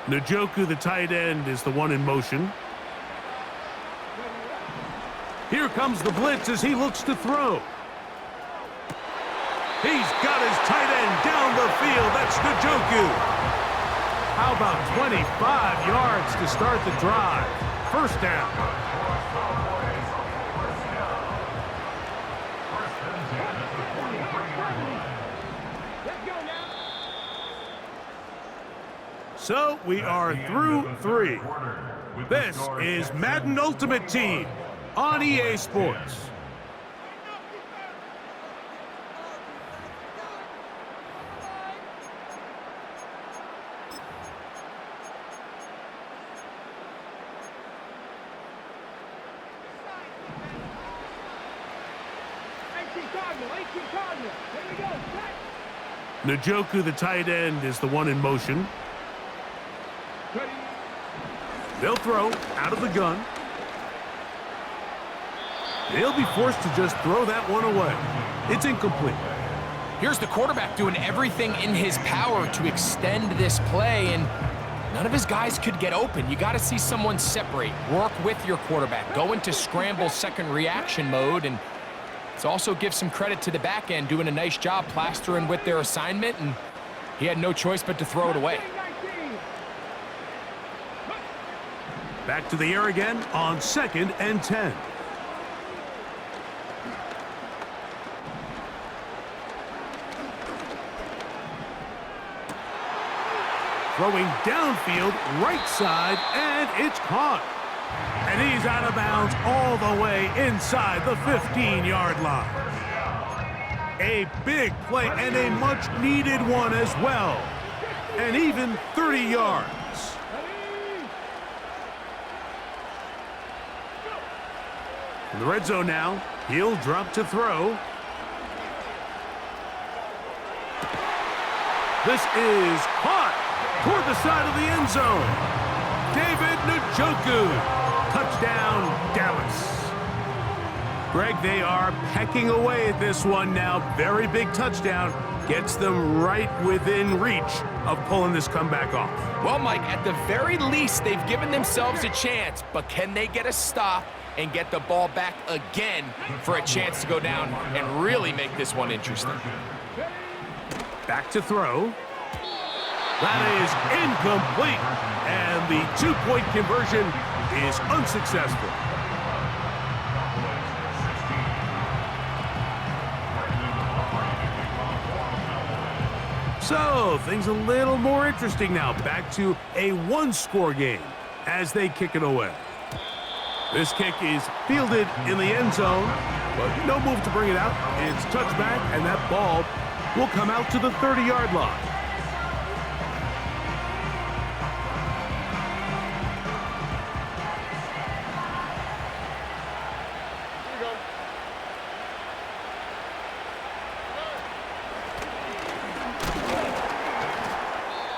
Njoku, the tight end, is the one in motion. Here comes the blitz as he looks to throw. He's got his tight end down the field. That's Njoku. How about 25 yards to start the drive? First down. So we are through 3. This is Madden Ultimate Team on EA Sports. Njoku, the tight end, is the one in motion. They'll throw out of the gun. They'll be forced to just throw that one away. It's incomplete. Here's the quarterback doing everything in his power to extend this play, and none of his guys could get open. You got to see someone separate, work with your quarterback, go into scramble second reaction mode, and it also gives some credit to the back end doing a nice job plastering with their assignment, and he had no choice but to throw it away. Back to the air again on 2nd and 10. Throwing downfield, right side, and it's caught. And he's out of bounds all the way inside the 15-yard line. A big play and a much-needed one as well. And even 30 yards. In the red zone now, he'll drop to throw. This is caught toward the side of the end zone. David Njoku. Touchdown, Dallas. Greg, they are pecking away at this one now. Very big touchdown. Gets them right within reach of pulling this comeback off. Well, Mike, at the very least, they've given themselves a chance, but can they get a stop and get the ball back again for a chance to go down and really make this one interesting? Back to throw. That is incomplete. And the 2-point conversion is unsuccessful. So, things a little more interesting now. Back to a 1-score game as they kick it away. This kick is fielded in the end zone, but no move to bring it out. It's touchback, and that ball will come out to the 30-yard line.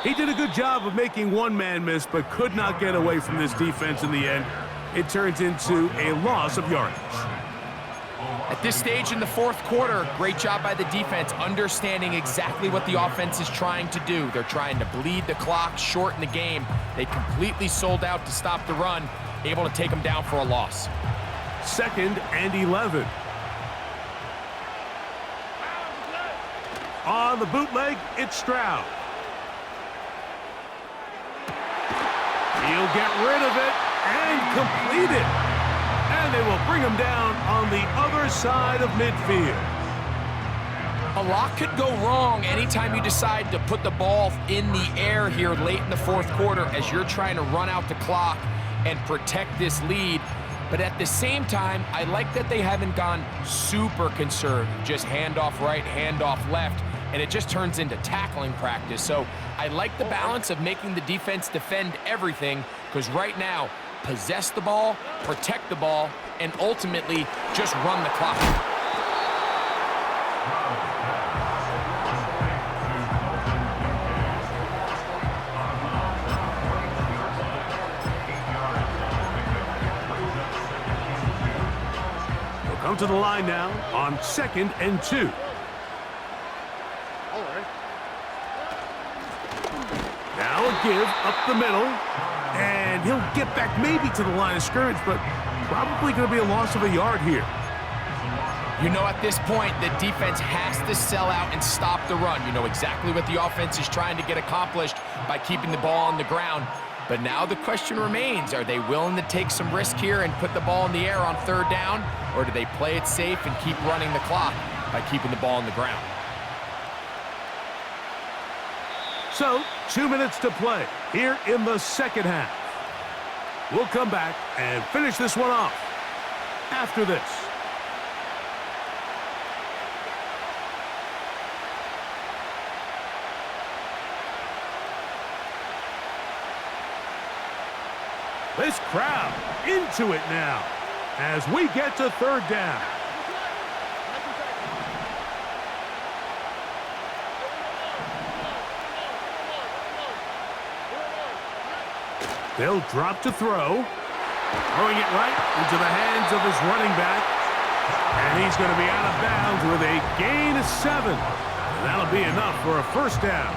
He did a good job of making one man miss, but could not get away from this defense in the end. It turns into a loss of yardage. At this stage in the fourth quarter, great job by the defense, understanding exactly what the offense is trying to do. They're trying to bleed the clock, shorten the game. They completely sold out to stop the run, able to take them down for a loss. 2nd and 11. On the bootleg, it's Stroud. He'll get rid of it and complete it. And they will bring him down on the other side of midfield. A lot could go wrong anytime you decide to put the ball in the air here late in the fourth quarter as you're trying to run out the clock and protect this lead. But at the same time, I like that they haven't gone super conservative, just handoff right, handoff left, and it just turns into tackling practice. So I like the balance of making the defense defend everything, because right now, possess the ball, protect the ball, and ultimately just run the clock. They'll come to the line now on 2nd and 2. Now They'll give up the middle, and he'll get back maybe to the line of scrimmage, but probably going to be a loss of a yard here. You know, at this point, the defense has to sell out and stop the run. You know exactly what the offense is trying to get accomplished by keeping the ball on the ground. But now the question remains, are they willing to take some risk here and put the ball in the air on third down, or do they play it safe and keep running the clock by keeping the ball on the ground? So, 2 minutes to play here in the second half. We'll come back and finish this one off after this. This crowd into it now as we get to third down. They'll drop to throw. Throwing it right into the hands of his running back. And he's going to be out of bounds with a gain of 7. And that'll be enough for a first down.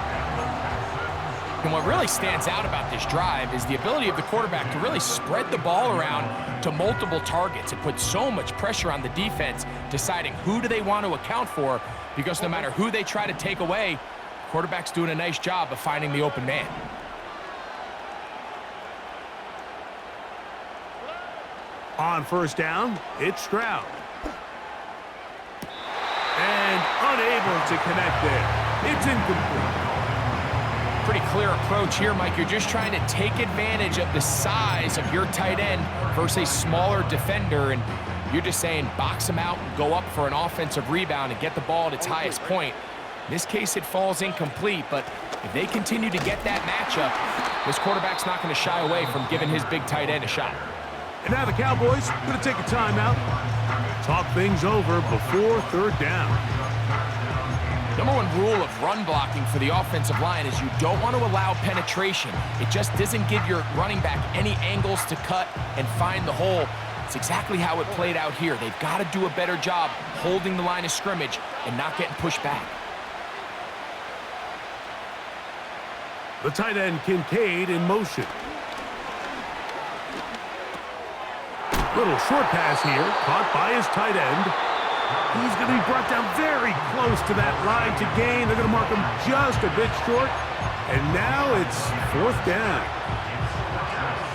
And what really stands out about this drive is the ability of the quarterback to really spread the ball around to multiple targets. It puts so much pressure on the defense deciding who do they want to account for, because no matter who they try to take away, the quarterback's doing a nice job of finding the open man. On first down, it's Stroud. And unable to connect there. It's incomplete. Pretty clear approach here, Mike. You're just trying to take advantage of the size of your tight end versus a smaller defender, and you're just saying box him out and go up for an offensive rebound and get the ball at its highest point. In this case, it falls incomplete, but if they continue to get that matchup, this quarterback's not going to shy away from giving his big tight end a shot. And now the Cowboys going to take a timeout. Talk things over before third down. Number one rule of run blocking for the offensive line is you don't want to allow penetration. It just doesn't give your running back any angles to cut and find the hole. It's exactly how it played out here. They've got to do a better job holding the line of scrimmage and not getting pushed back. The tight end Kincaid in motion. Little short pass here, caught by his tight end. He's going to be brought down very close to that line to gain. They're going to mark him just a bit short. And now it's fourth down.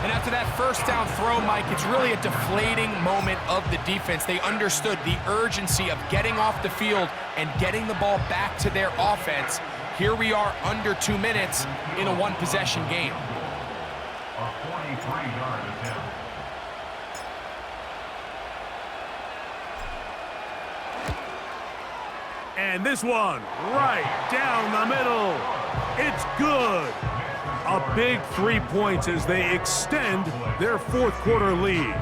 And after that first down throw, Mike, it's really a deflating moment of the defense. They understood the urgency of getting off the field and getting the ball back to their offense. Here we are under 2 minutes in a one-possession game. A 43-yard attempt. And this one right down the middle. It's good. A big 3 points as they extend their fourth quarter lead.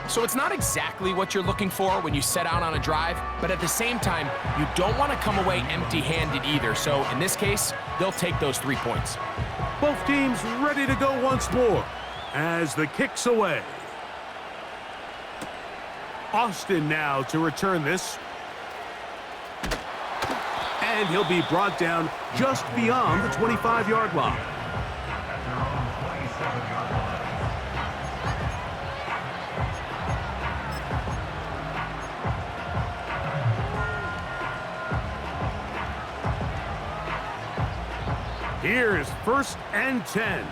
So it's not exactly what you're looking for when you set out on a drive, but at the same time, you don't want to come away empty-handed either. So in this case, they'll take those 3 points. Both teams ready to go once more as the kick's away. Austin now to return this. And he'll be brought down just beyond the 25-yard line. Here is 1st and 10.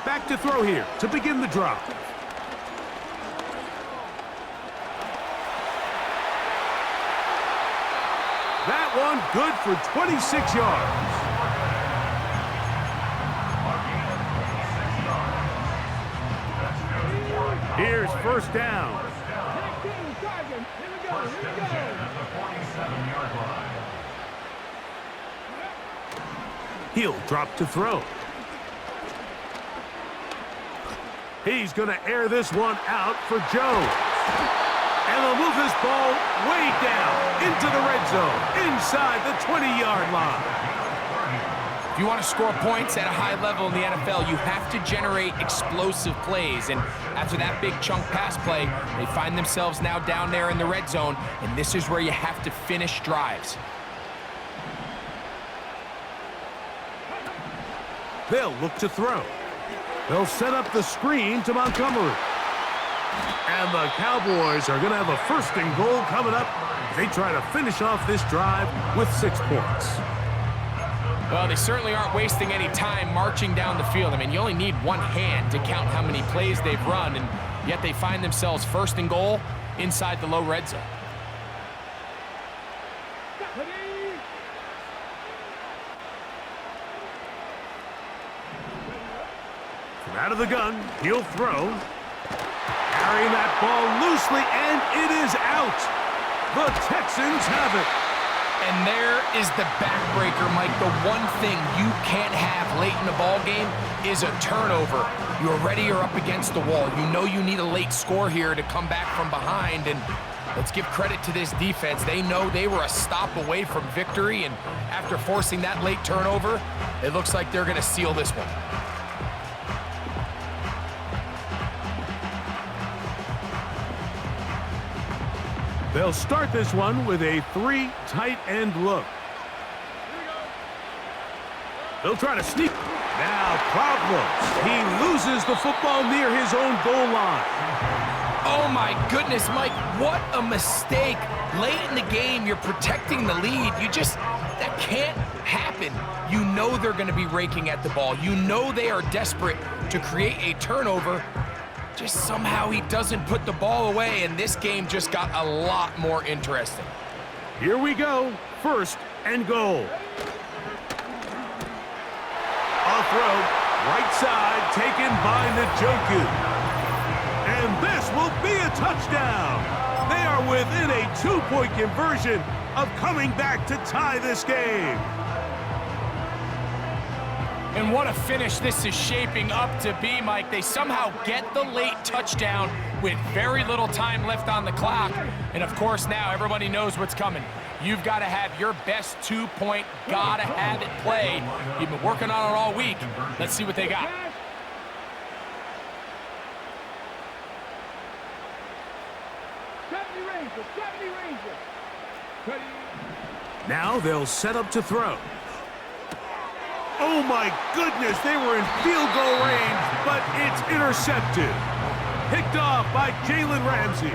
Back to throw here to begin the drive. That one good for 26 yards. Here's first down. First and 10 at the 47-yard line. He'll drop to throw. He's going to air this one out for Jones. And they'll move this ball way down into the red zone, inside the 20-yard line. If you want to score points at a high level in the NFL, you have to generate explosive plays. And after that big chunk pass play, they find themselves now down there in the red zone, and this is where you have to finish drives. They'll look to throw. They'll set up the screen to Montgomery. And the Cowboys are going to have a 1st and goal coming up. They try to finish off this drive with 6 points. Well, they certainly aren't wasting any time marching down the field. I mean, you only need one hand to count how many plays they've run, and yet they find themselves 1st and goal inside the low red zone. From out of the gun, he'll throw. Carrying that ball loosely, and it is out. The Texans have it. And there is the backbreaker, Mike. The one thing you can't have late in the ball game is a turnover. You already are up against the wall. You know you need a late score here to come back from behind, and let's give credit to this defense. They know they were a stop away from victory, and after forcing that late turnover, it looks like they're going to seal this one. They'll start this one with a 3 tight end look. They'll try to sneak. Now problems. He loses the football near his own goal line. Oh my goodness, Mike, what a mistake. Late in the game, you're protecting the lead. That can't happen. You know they're going to be raking at the ball. You know they are desperate to create a turnover. Just somehow he doesn't put the ball away, and this game just got a lot more interesting. Here we go. 1st and goal. A throw, right side, taken by Njoku. And this will be a touchdown. They are within a 2-point conversion of coming back to tie this game. And what a finish this is shaping up to be, Mike. They somehow get the late touchdown with very little time left on the clock. And of course now everybody knows what's coming. You've got to have your best 2-point, gotta have it play. You've been working on it all week. Let's see what they got. Now they'll set up to throw. Oh my goodness, they were in field goal range, but it's intercepted. Picked off by Jalen Ramsey.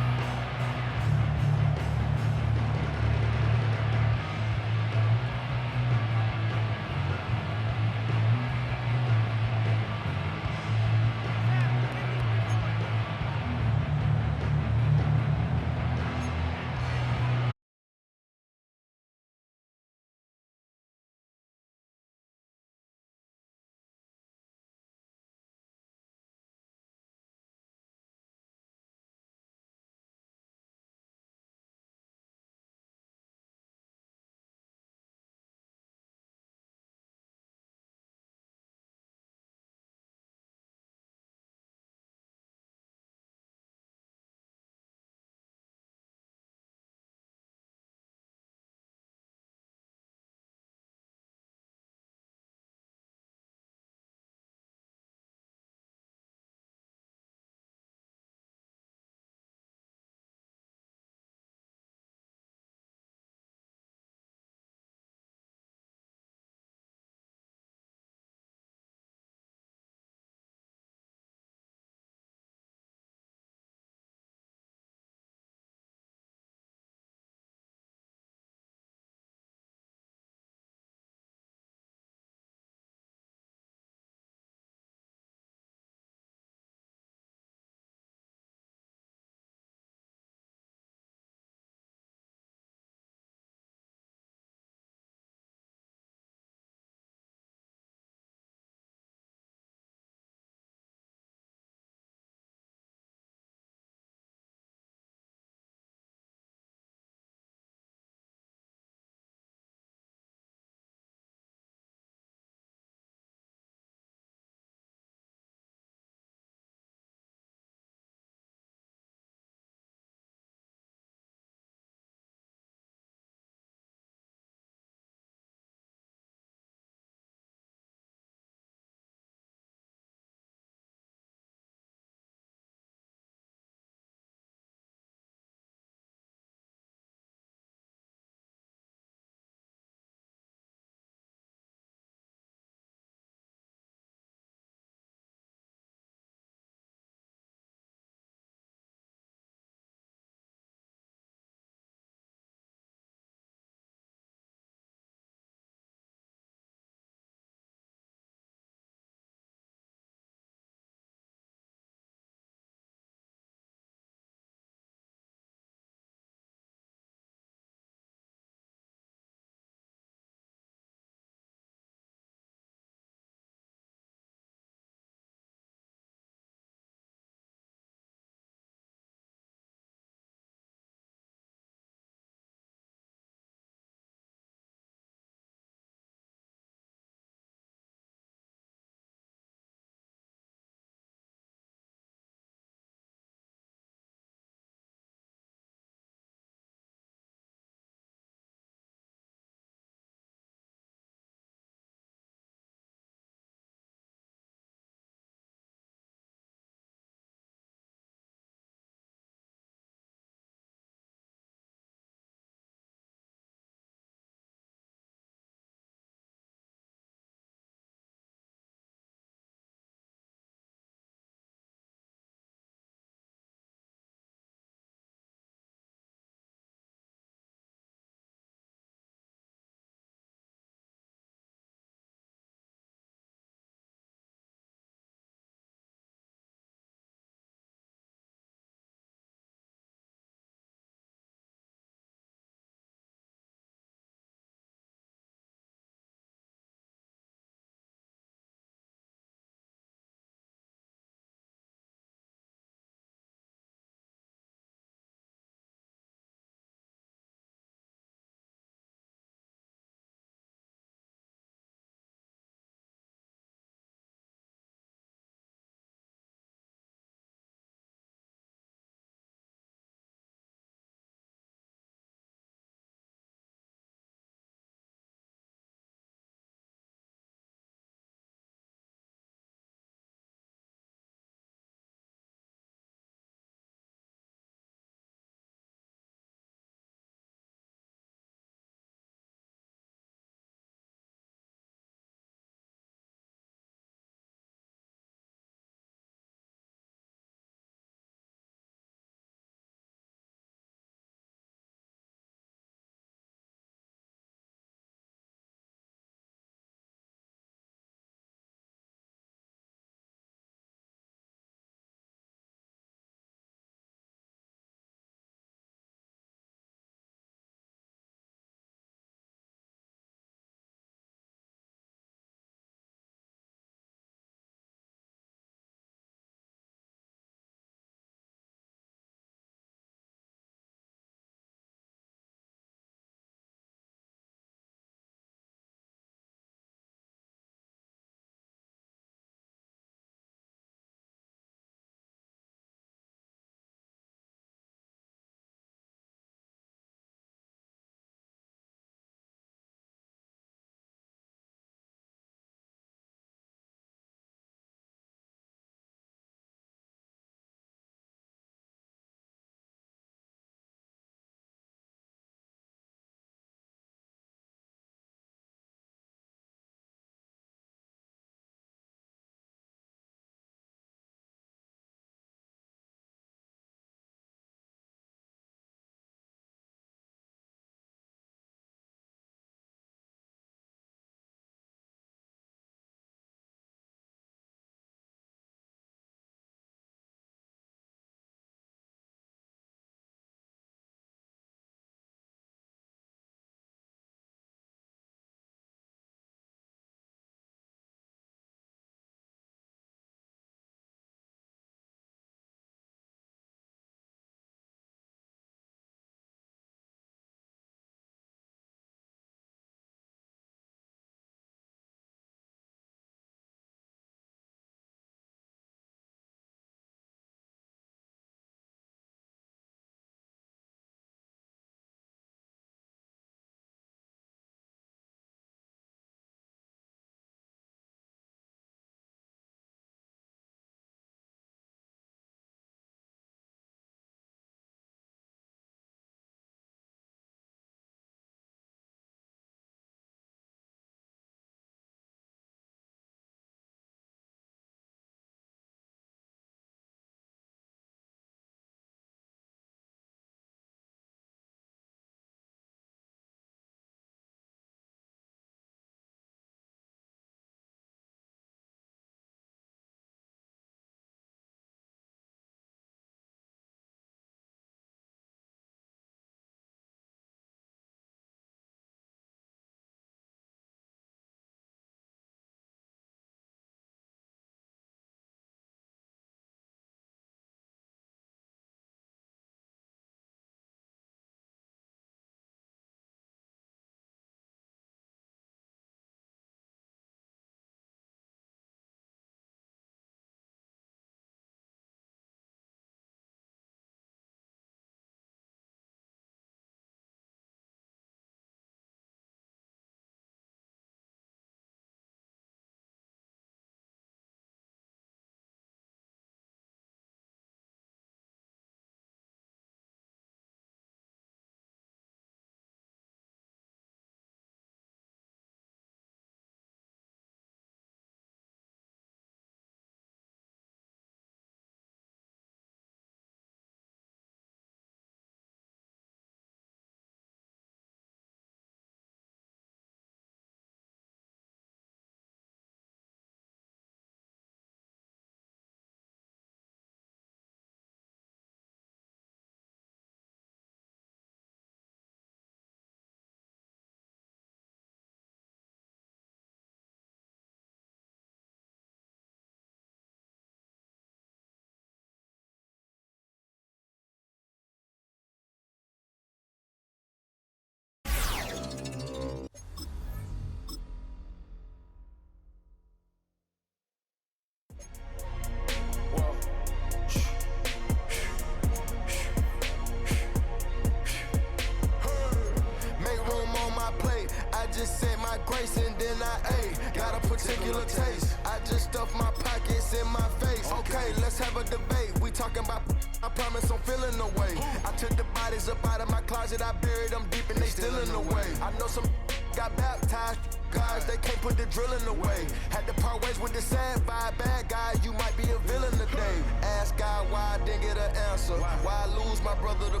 particular taste. I just stuff my pockets in my face. Okay, let's have a debate. We talking about, I promise I'm feeling the way. I took the bodies up out of my closet, I buried them deep and they still in the way. I know some got baptized, guys, they can't put the drilling away. Had to part ways with the sad vibe, bad guy, you might be a villain today. Ask God why I didn't get an answer. Why I lose my brother to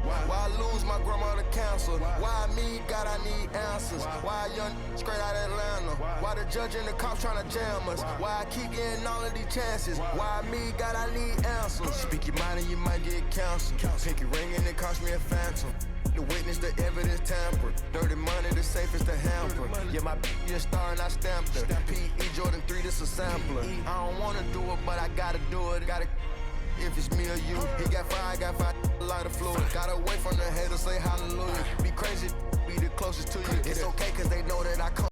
why I lose my grandma to cancer? Why me, God, I need answers. Why a young straight out of Atlanta? Why the judge and the cops trying to jam us? Why I keep getting all of these chances? Why me, God, I need answers. Speak your mind and you might get canceled. Pinky ring and it cost me a phantom. The witness, the evidence tampered. Dirty money, the safest to hamper. Yeah, my b***h a star and I stamped her. P.E. Jordan 3, this a sampler. I don't wanna do it, but I gotta do it. Gotta if it's me or you. He got five, a lot of fluid. Got away from the haters, say hallelujah. Be crazy, be the closest to you. It's okay, cause they know that I come.